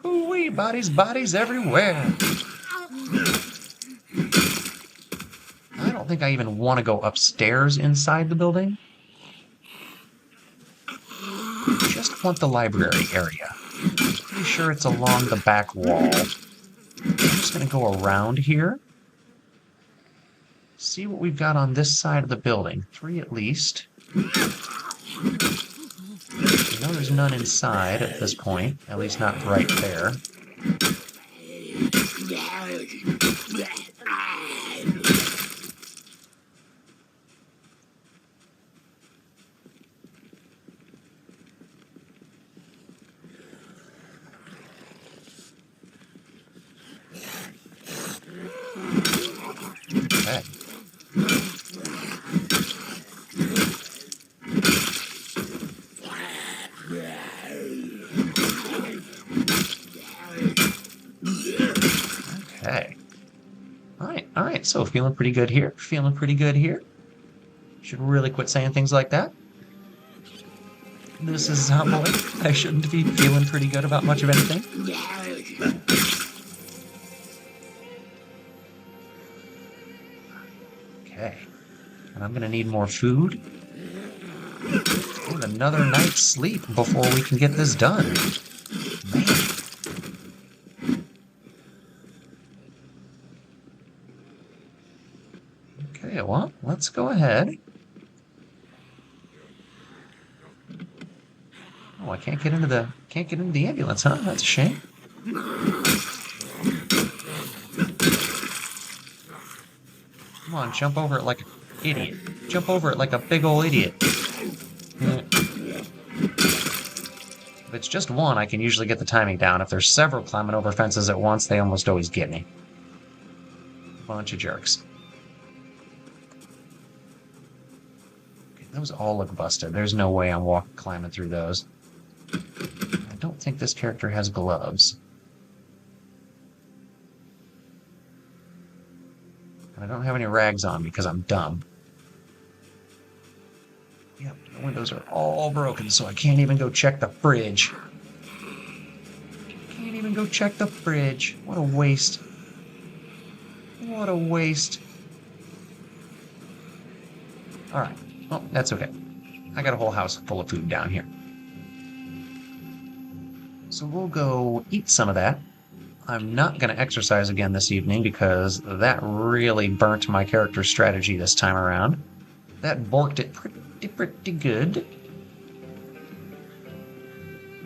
Ooh-wee, bodies everywhere. I don't think I even want to go upstairs inside the building. I just want the library area. Pretty sure it's along the back wall. I'm just going to go around here. See what we've got on this side of the building. 3 at least. I know there's none inside at this point, at least not right there. Okay. Okay. All right, so feeling pretty good here. Feeling pretty good here. Should really quit saying things like that. This is humbling. I shouldn't be feeling pretty good about much of anything. Okay. And I'm gonna need more food. And another night's sleep before we can get this done. Man. Okay, well, let's go ahead. Oh, I can't get into the ambulance, huh? That's a shame. Come on, jump over it like an idiot. Jump over it like a big ol' idiot. If it's just one, I can usually get the timing down. If there's several climbing over fences at once, they almost always get me. Bunch of jerks. Okay, those all look busted. There's no way I'm climbing through those. I don't think this character has gloves. And I don't have any rags on because I'm dumb. Yep, the windows are all broken, so I can't even go check the fridge. Can't even go check the fridge. What a waste. What a waste. Alright, well, that's okay. I got a whole house full of food down here. So we'll go eat some of that. I'm not going to exercise again this evening because that really burnt my character's strategy this time around. That borked it pretty good.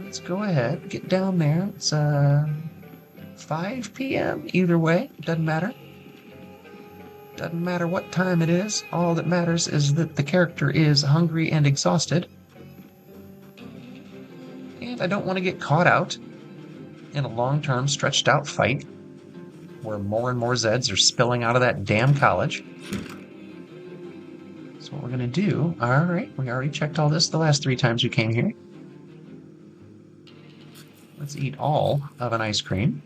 Let's go ahead, get down there. It's 5 p.m. either way, doesn't matter. Doesn't matter what time it is. All that matters is that the character is hungry and exhausted. And I don't want to get caught out in a long-term, stretched-out fight where more and more Zeds are spilling out of that damn college. So what we're going to do... Alright, we already checked all this the last 3 times we came here. Let's eat all of an ice cream.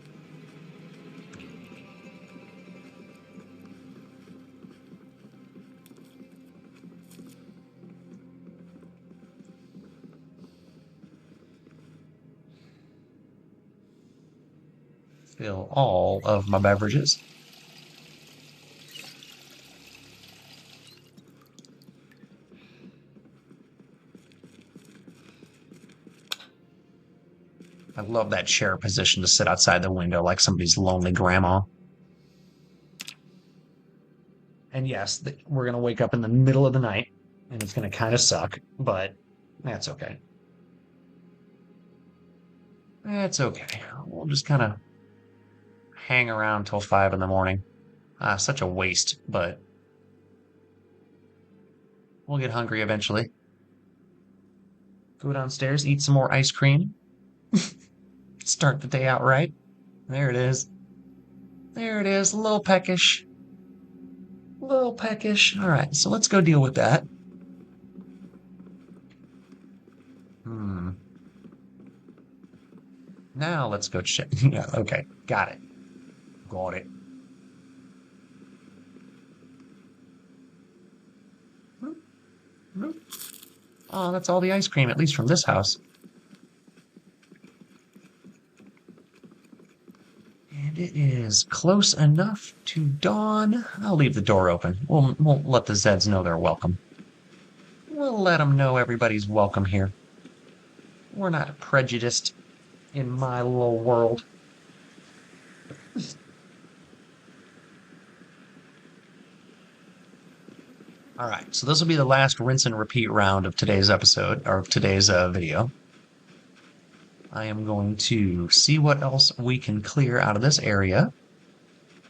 Fill all of my beverages. I love that chair position to sit outside the window like somebody's lonely grandma. And yes, we're going to wake up in the middle of the night, and it's going to kind of suck, but that's okay. That's okay. We'll just kind of hang around till 5 in the morning. Such a waste, but we'll get hungry eventually. Go downstairs, eat some more ice cream. Start the day out right. There it is. There it is, a little peckish. A little peckish. All right, so let's go deal with that. Now let's go check. Yeah, okay, got it. Got it. Oh, that's all the ice cream, at least from this house. And it is close enough to dawn. I'll leave the door open. We'll let the Zeds know they're welcome. We'll let them know everybody's welcome here. We're not prejudiced in my little world. All right, so this will be the last rinse and repeat round of today's episode, or today's video. I am going to see what else we can clear out of this area.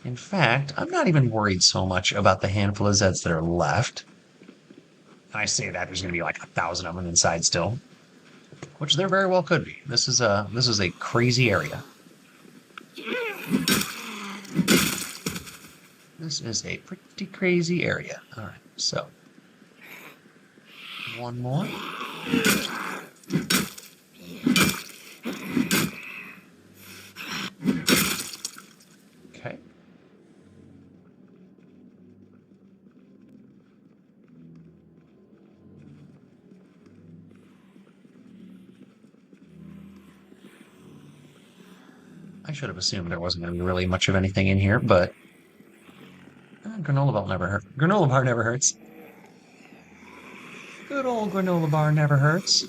In fact, I'm not even worried so much about the handful of Zeds that are left. And I say that there's going to be like 1,000 of them inside still, which there very well could be. This is a crazy area. This is a pretty crazy area. All right, so one more. Okay. I should have assumed there wasn't going to be really much of anything in here, but granola bar never hurts. Granola bar never hurts. Good old granola bar never hurts.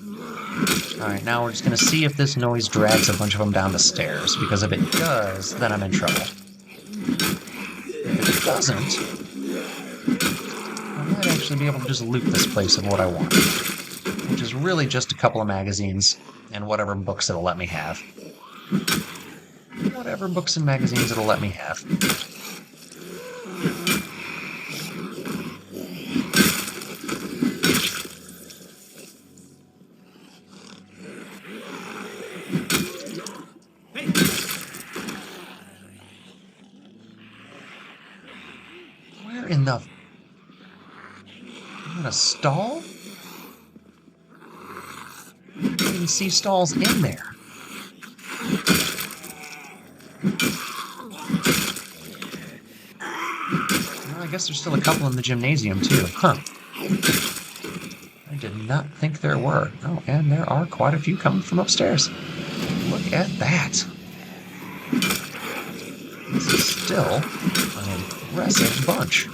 Alright, now we're just going to see if this noise drags a bunch of them down the stairs, because if it does, then I'm in trouble. If it doesn't, I might actually be able to just loot this place of what I want, which is really just a couple of magazines and whatever books it'll let me have. Whatever books and magazines it'll let me have. Where in the... I'm in a stall? I didn't see stalls in there. Well, I guess there's still a couple in the gymnasium, too. Huh. I did not think there were. Oh, and there are quite a few coming from upstairs. Look at that. This is still an impressive bunch.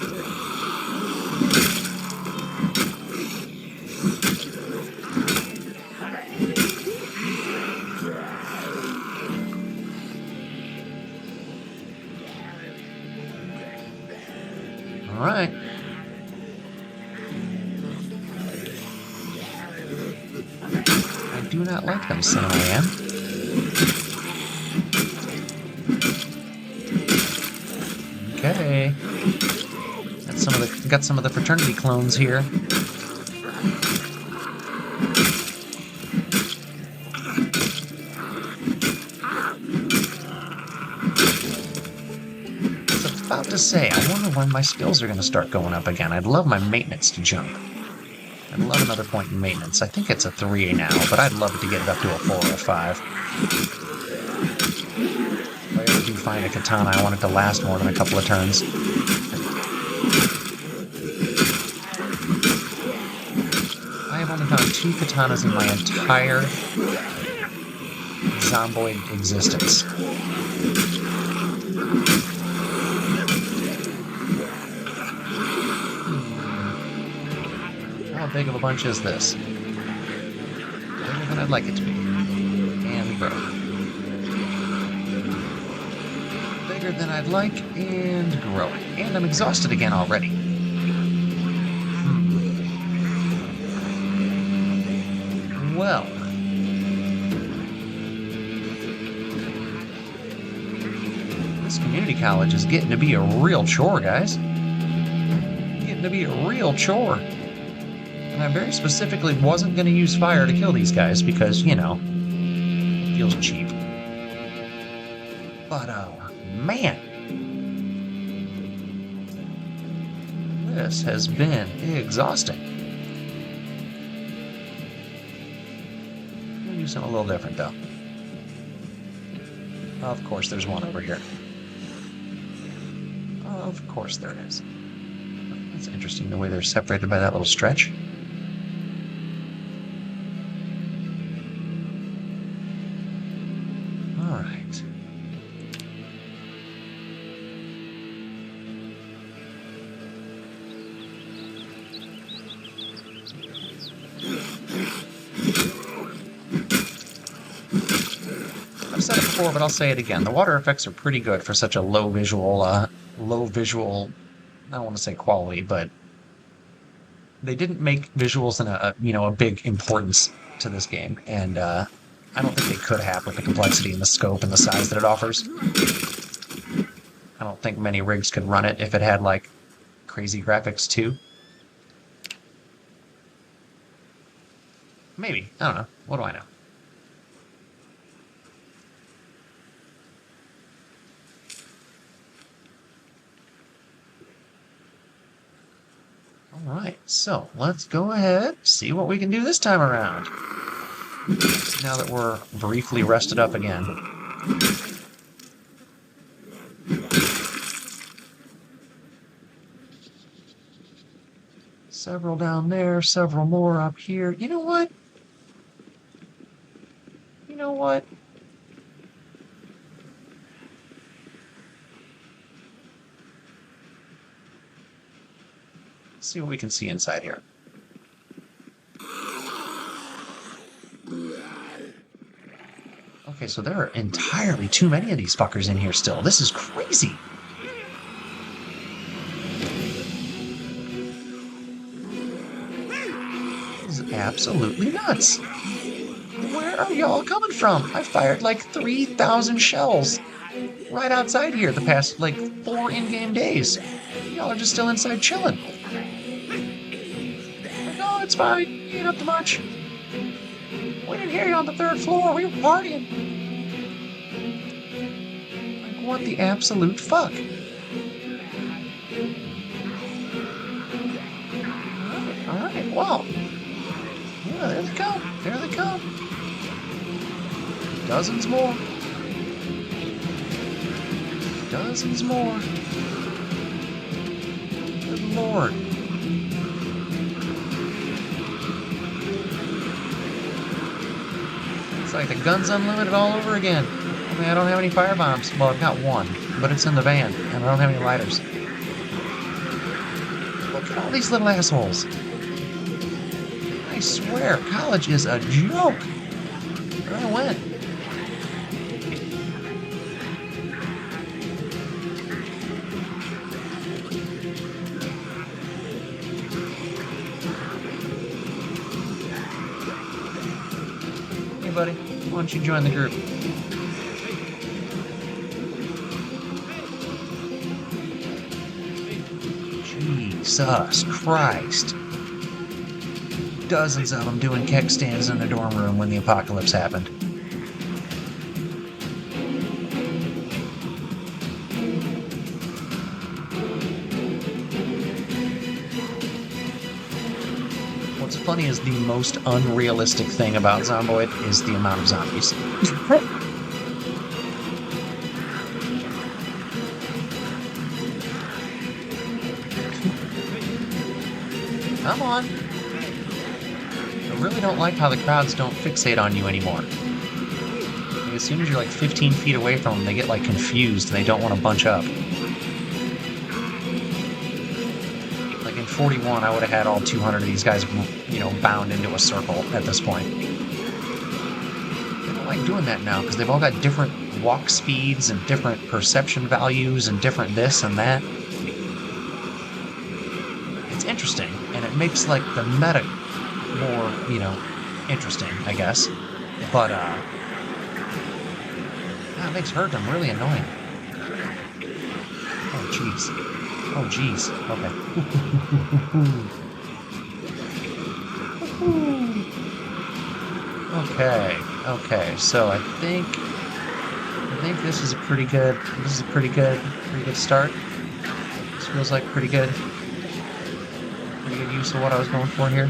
All right. I do not like them, Cinnamon. Okay. Got some of the fraternity clones here. About to say, I wonder when my skills are going to start going up again. I'd love my maintenance to jump. I'd love another point in maintenance. I think it's a 3 now, but I'd love to get it up to a 4 or a 5. If I ever do find a katana, I want it to last more than a couple of turns. I have only found 2 katanas in my entire zomboid existence. How big of a bunch is this? Bigger than I'd like it to be. And broke. Bigger than I'd like, and growing. And I'm exhausted again already. Well. This Community college is getting to be a real chore, guys. Getting to be a real chore. And I very specifically wasn't going to use fire to kill these guys because, you know, it feels cheap. But, man. This has been exhausting. We'll do something a little different, though. Of course, there's one over here. Of course there is. That's interesting, the way they're separated by that little stretch. All right. I've said it before, but I'll say it again. The water effects are pretty good for such a low visual, I don't want to say quality, but they didn't make visuals a big importance to this game, and I don't think they could have with the complexity and the scope and the size that it offers. I don't think many rigs could run it if it had, like, crazy graphics, too. Maybe. I don't know. What do I know? Alright, so let's go ahead, see what we can do this time around. Now that we're briefly rested up again. Several down there, several more up here. You know what? You know what? Let's see what we can see inside here. Okay, so there are entirely too many of these fuckers in here still. This is crazy. This is absolutely nuts. Where are y'all coming from? I fired like 3,000 shells right outside here the past, like, 4 in-game days. Y'all are just still inside chilling. No, it's fine. You ain't up to much. We didn't hear you on the 3rd floor. We were partying. Like, what the absolute fuck? Alright, well. Yeah, there they come. There they come. Dozens more. Dozens more. Good lord. It's like the gun's unlimited all over again. I mean, I don't have any firebombs. Well, I've got one, but it's in the van, and I don't have any lighters. Look at all these little assholes. I swear, college is a joke. Where I went. Hey, buddy, why don't you join the group? Jesus Christ. Dozens of them doing keg stands in the dorm room when the apocalypse happened. What's funny is the most unrealistic thing about Zomboid is the amount of zombies. Come on. I really don't like how the crowds don't fixate on you anymore. Like, as soon as you're like 15 feet away from them, they get like confused and they don't want to bunch up. Like in 41, I would have had all 200 of these guys, bound into a circle at this point. They don't like doing that now because they've all got different walk speeds and different perception values and different this and that. It's interesting, and it makes like the meta more, interesting, I guess. But, that makes hurt them really annoying. jeez. Oh, jeez. Okay. Okay, so I think this is a pretty good start. This feels like pretty good use of what I was going for here.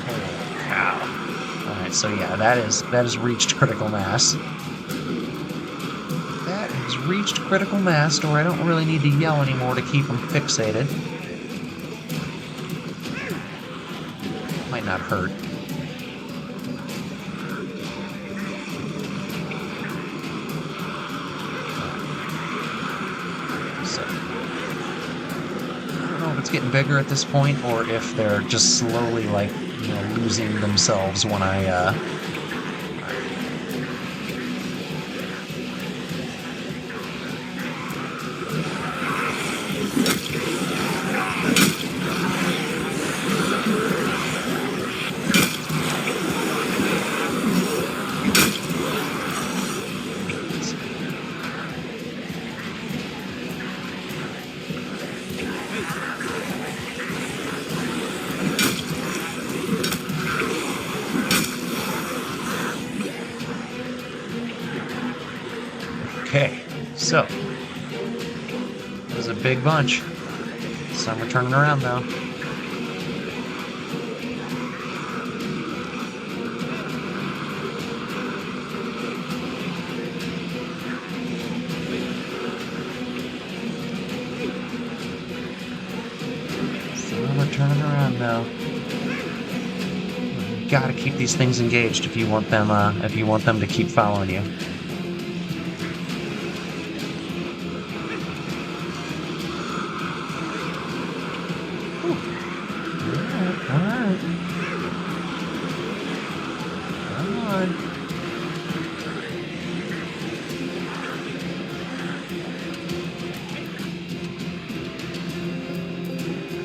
Holy cow. Alright, so yeah, that has reached critical mass. That has reached critical mass, or I don't really need to yell anymore to keep them fixated. Might not hurt. So, I don't know if it's getting bigger at this point, or if they're just slowly, like, you know, losing themselves when I, Okay, so it was a big bunch. Some are turning around though. Some are turning around now. You gotta keep these things engaged if you want them to keep following you. Alright. Come on.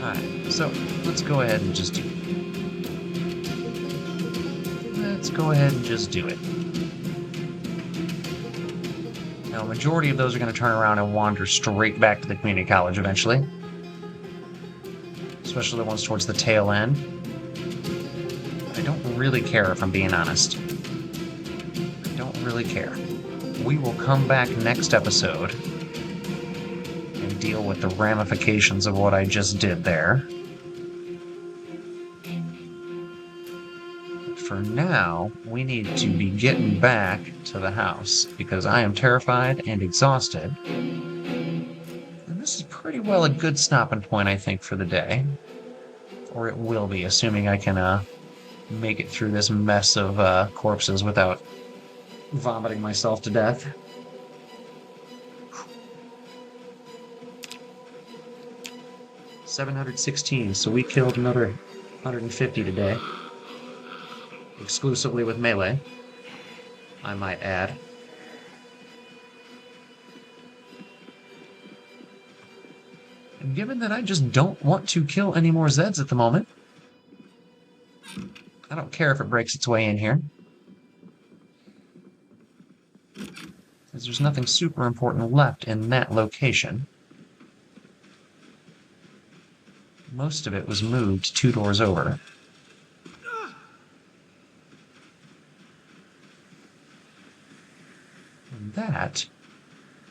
Alright, so let's go ahead and just do it. Now, a majority of those are going to turn around and wander straight back to the community college eventually. Especially the ones towards the tail end. I don't really care, if I'm being honest. I don't really care. We will come back next episode and deal with the ramifications of what I just did there. But for now, we need to be getting back to the house because I am terrified and exhausted. This is pretty well a good stopping point, I think, for the day. Or it will be, assuming I can make it through this mess of corpses without vomiting myself to death. $716, so we killed another 150 today. Exclusively with melee, I might add. And given that I just don't want to kill any more Zeds at the moment, I don't care if it breaks its way in here. Because there's nothing super important left in that location. Most of it was moved 2 doors over. And that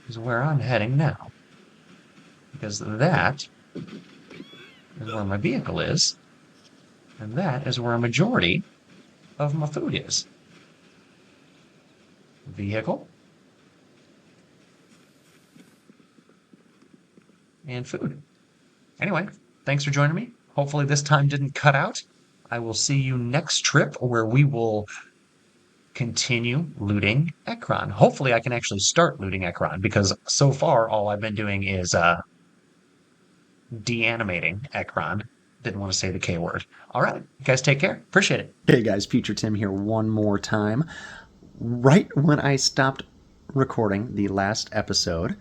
is where I'm heading now. Because that is where my vehicle is, and that is where a majority of my food is. Vehicle and food. Anyway, thanks for joining me. Hopefully this time didn't cut out. I will see you next trip where we will continue looting Ekron. Hopefully I can actually start looting Ekron because so far all I've been doing is de-animating Ekron. Didn't want to say the K word. All right, you guys take care. Appreciate it. Hey guys, Future Tim here one more time. Right when I stopped recording the last episode,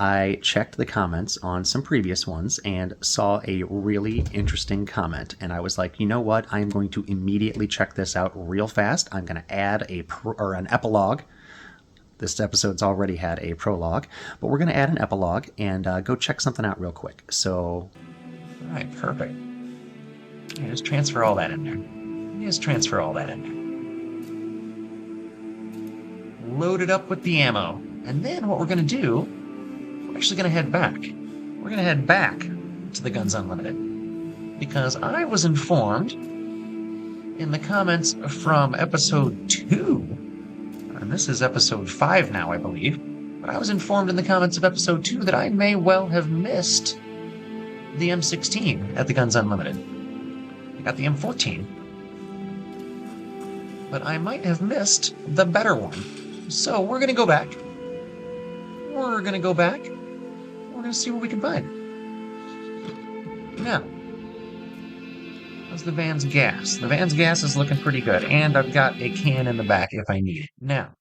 I checked the comments on some previous ones and saw a really interesting comment. And I was like, you know what? I'm going to immediately check this out real fast. I'm going to add an epilogue This episode's already had a prologue, but we're going to add an epilogue and go check something out real quick. So, all right, perfect. Yeah, just transfer all that in there. Just transfer all that in there. Load it up with the ammo. And then what we're going to do, we're actually going to head back. We're going to head back to the Guns Unlimited. Because I was informed in the comments from episode 2, and this is episode 5 now, I believe, but I was informed in the comments of episode 2 that I may well have missed the M16 at the Guns Unlimited. I got the M14. But I might have missed the better one. So we're going to go back. We're going to go back. We're going to see what we can find. Now, how's the van's gas? The van's gas is looking pretty good, and I've got a can in the back if I need it. Now,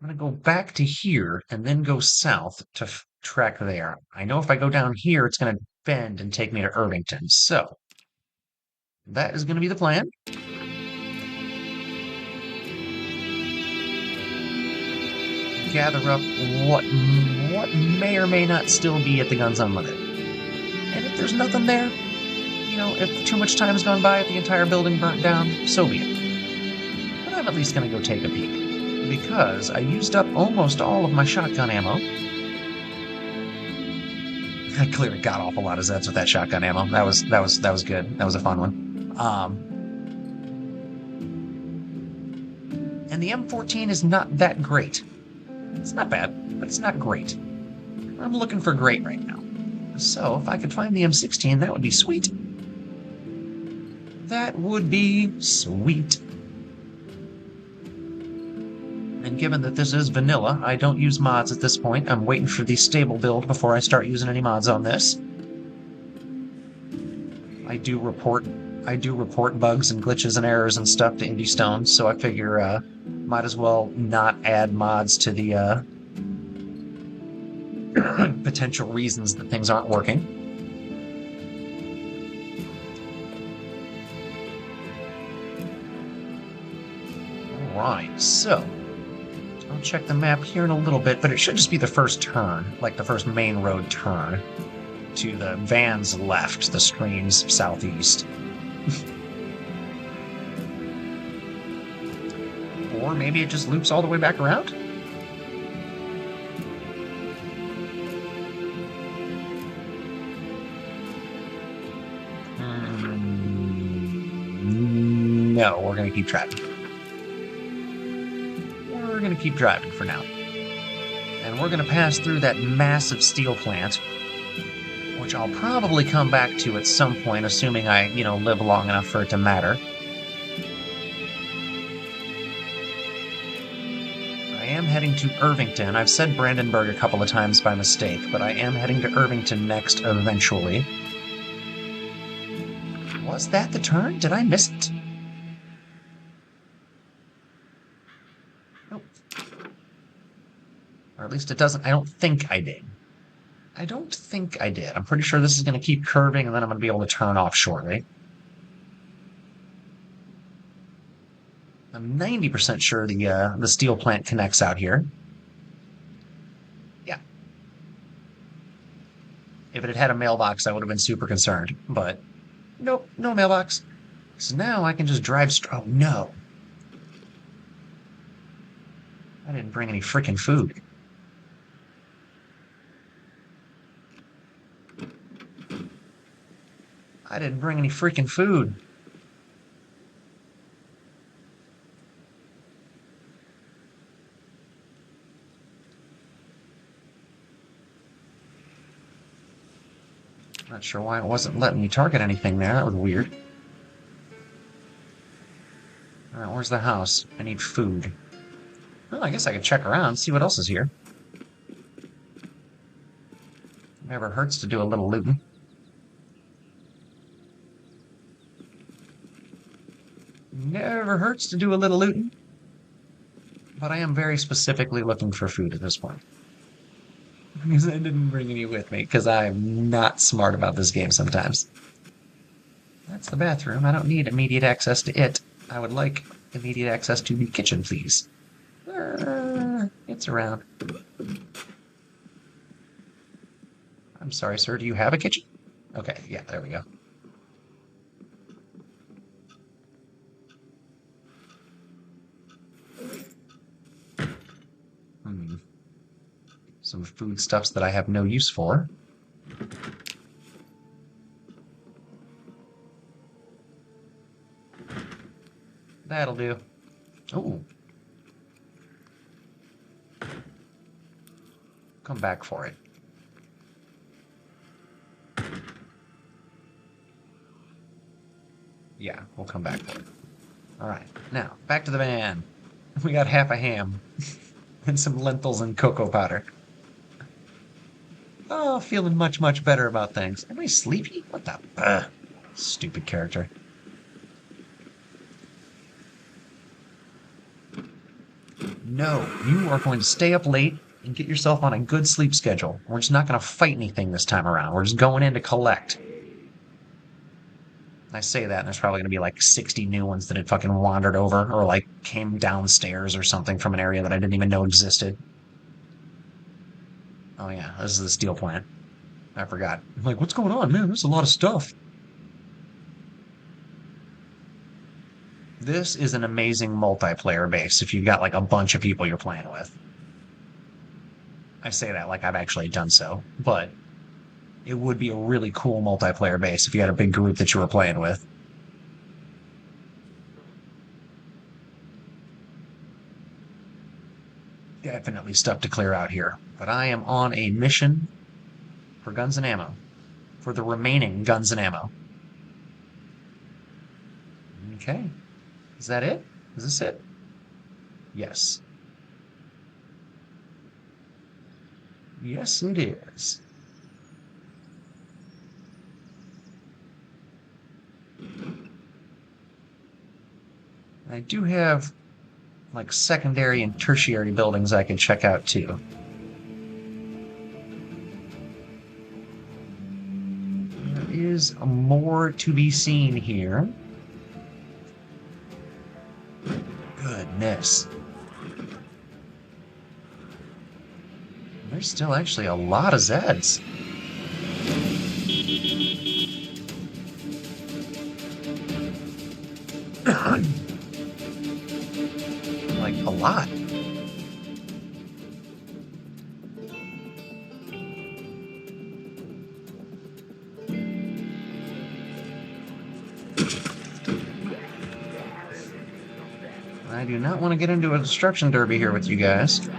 I'm going to go back to here and then go south to track there. I know if I go down here, it's going to bend and take me to Irvington. So, that is going to be the plan. Gather up what may or may not still be at the Guns Unlimited. And if there's nothing there, you know, if too much time has gone by, if the entire building burnt down, so be it. But I'm at least going to go take a peek, because I used up almost all of my shotgun ammo. I clearly got off a lot of Zeds with that shotgun ammo. That was good. That was a fun one. And the M14 is not that great. It's not bad, but it's not great. I'm looking for great right now. So if I could find the M16, that would be sweet. That would be sweet. And given that this is vanilla, I don't use mods at this point. I'm waiting for the stable build before I start using any mods on this. I do report bugs and glitches and errors and stuff to Indie Stone, so I figure might as well not add mods to the potential reasons that things aren't working. Alright, so I'll check the map here in a little bit, but it should just be the first turn, like the first main road turn, to the van's left, the stream's southeast. Or maybe it just loops all the way back around? No, we're going to keep driving. We're going to keep driving for now. And we're going to pass through that massive steel plant, which I'll probably come back to at some point, assuming I, live long enough for it to matter. I am heading to Irvington. I've said Brandenburg a couple of times by mistake, but I am heading to Irvington next eventually. Was that the turn? Did I miss it? Nope. Or at least it doesn't. I don't think I did. I don't think I did. I'm pretty sure this is going to keep curving, and then I'm going to be able to turn off shortly. I'm 90% sure the steel plant connects out here. Yeah. If it had had a mailbox, I would have been super concerned. But, nope, no mailbox. So now I can just drive oh, no. I didn't bring any freaking food. I didn't bring any freaking food. Not sure why it wasn't letting me target anything there. That was weird. Alright, where's the house? I need food. Well, I guess I could check around, see what else is here. Never hurts to do a little looting. Never hurts to do a little looting. But I am very specifically looking for food at this point. Because I didn't bring any with me, because I'm not smart about this game sometimes. That's the bathroom. I don't need immediate access to it. I would like immediate access to the kitchen, please. It's around. I'm sorry, sir. Do you have a kitchen? Okay, yeah, there we go. Some foodstuffs that I have no use for. That'll do. Oh. Come back for it. Yeah, we'll come back for it. Alright, now, back to the van. We got half a ham. And some lentils and cocoa powder. Oh, feeling much, much better about things. Am I sleepy? What the... stupid character. No, you are going to stay up late and get yourself on a good sleep schedule. We're just not going to fight anything this time around. We're just going in to collect. I say that, and there's probably going to be like 60 new ones that had fucking wandered over, or like came downstairs or something from an area that I didn't even know existed. Oh yeah, this is the steel plant. I forgot. I'm like, what's going on, man? There's a lot of stuff. This is an amazing multiplayer base if you've got like a bunch of people you're playing with. I say that like I've actually done so, but it would be a really cool multiplayer base if you had a big group that you were playing with. Definitely stuff to clear out here, but I am on a mission for guns and ammo. For the remaining guns and ammo. Okay. Is that it? Is this it? Yes. Yes, it is. I do have like secondary and tertiary buildings I can check out too. There is more to be seen here. Goodness. There's still actually a lot of Zeds. Like, a lot. I do not want to get into a destruction derby here with you guys. I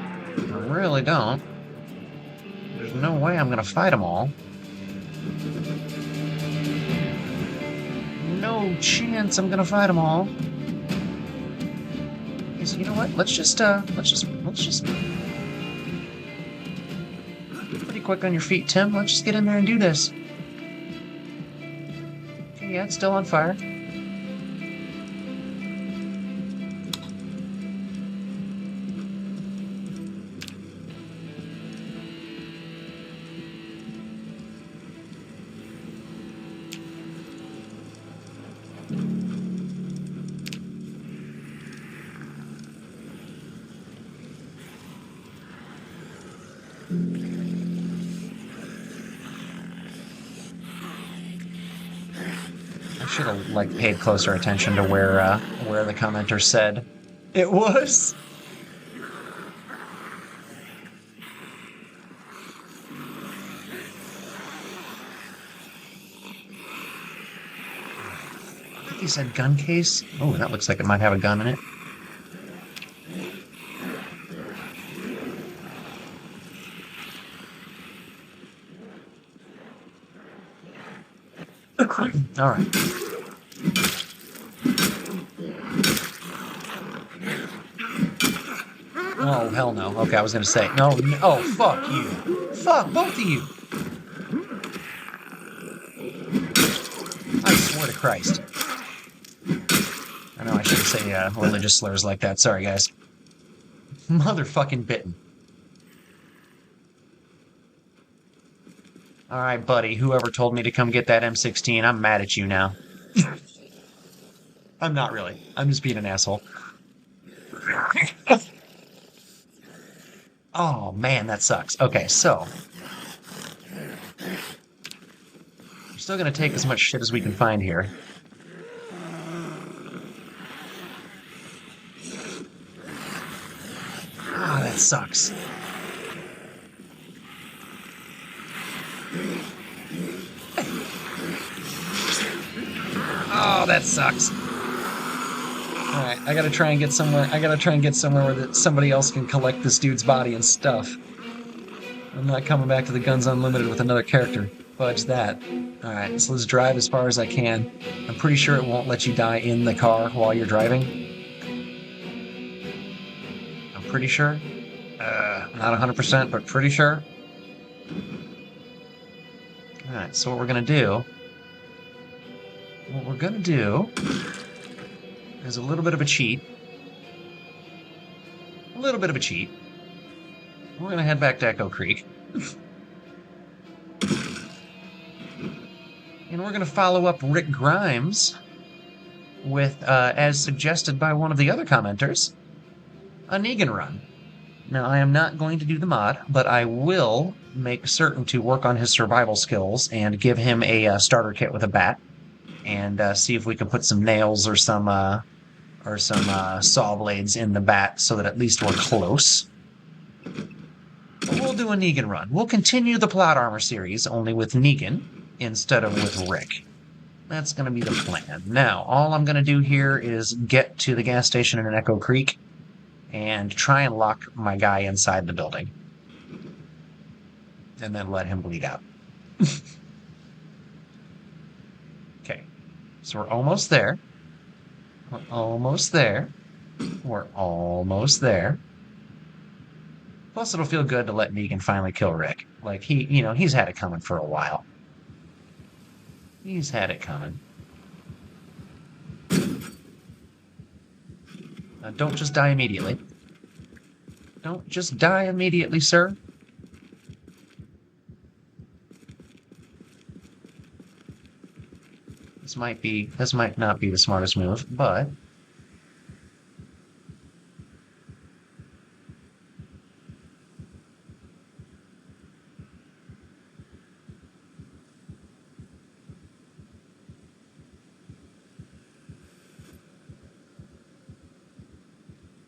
really don't. There's no way I'm going to fight them all. No chance I'm going to fight them all. So you know what? Let's just pretty quick on your feet, Tim. Let's just get in there and do this. Okay, yeah, it's still on fire. I should have like paid closer attention to where the commenter said it was. I think he said gun case. Oh, that looks like it might have a gun in it. All right. Oh, hell no. Okay, I was going to say. No, no. Oh, fuck you. Fuck both of you. I swear to Christ. I know I shouldn't say religious slurs like that. Sorry, guys. Motherfucking bitten. Alright, buddy. Whoever told me to come get that M16, I'm mad at you now. I'm not really. I'm just being an asshole. Oh, man, that sucks. Okay, so... we're still gonna take as much shit as we can find here. Ah, that sucks. Oh, that sucks. Alright, I gotta try and get somewhere. I gotta try and get somewhere where somebody else can collect this dude's body and stuff. I'm not coming back to the Guns Unlimited with another character. Fudge that. Alright, so let's drive as far as I can. I'm pretty sure it won't let you die in the car while you're driving. I'm pretty sure. Not 100%, but pretty sure. Alright, so what we're gonna do... what we're gonna do... is a little bit of a cheat. A little bit of a cheat. We're gonna head back to Echo Creek. And we're gonna follow up Rick Grimes with, as suggested by one of the other commenters, a Negan run. Now, I am not going to do the mod, but I will make certain to work on his survival skills and give him a starter kit with a bat, and see if we can put some nails or some saw blades in the bat so that at least we're close. But we'll do a Negan run. We'll continue the plot armor series, only with Negan instead of with Rick. That's going to be the plan. Now, all I'm going to do here is get to the gas station in Echo Creek and try and lock my guy inside the building. And then let him bleed out. Okay, so we're almost there. We're almost there. We're almost there. Plus, it'll feel good to let Negan finally kill Rick. Like, he's had it coming for a while. He's had it coming. Now, don't just die immediately. Don't just die immediately, sir. This might not be the smartest move, but...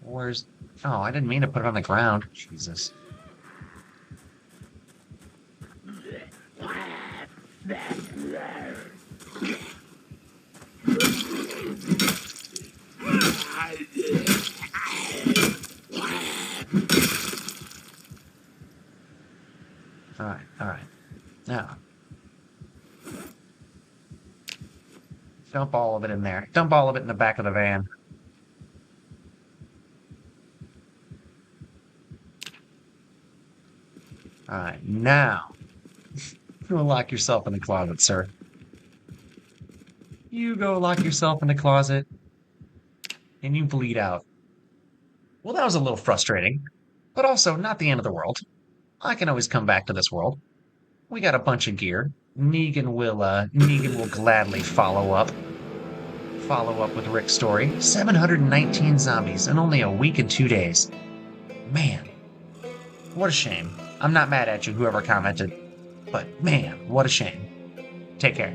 where's... oh, I didn't mean to put it on the ground. Jesus. Alright. Now. Dump all of it in there. Dump all of it in the back of the van. Alright, now. Go lock yourself in the closet, sir. You go lock yourself in the closet, and you bleed out. Well, that was a little frustrating, but also not the end of the world. I can always come back to this world. We got a bunch of gear. Negan will gladly follow up with Rick's story. 719 zombies in only a week and 2 days. Man, what a shame. I'm not mad at you, whoever commented, but man, what a shame. Take care.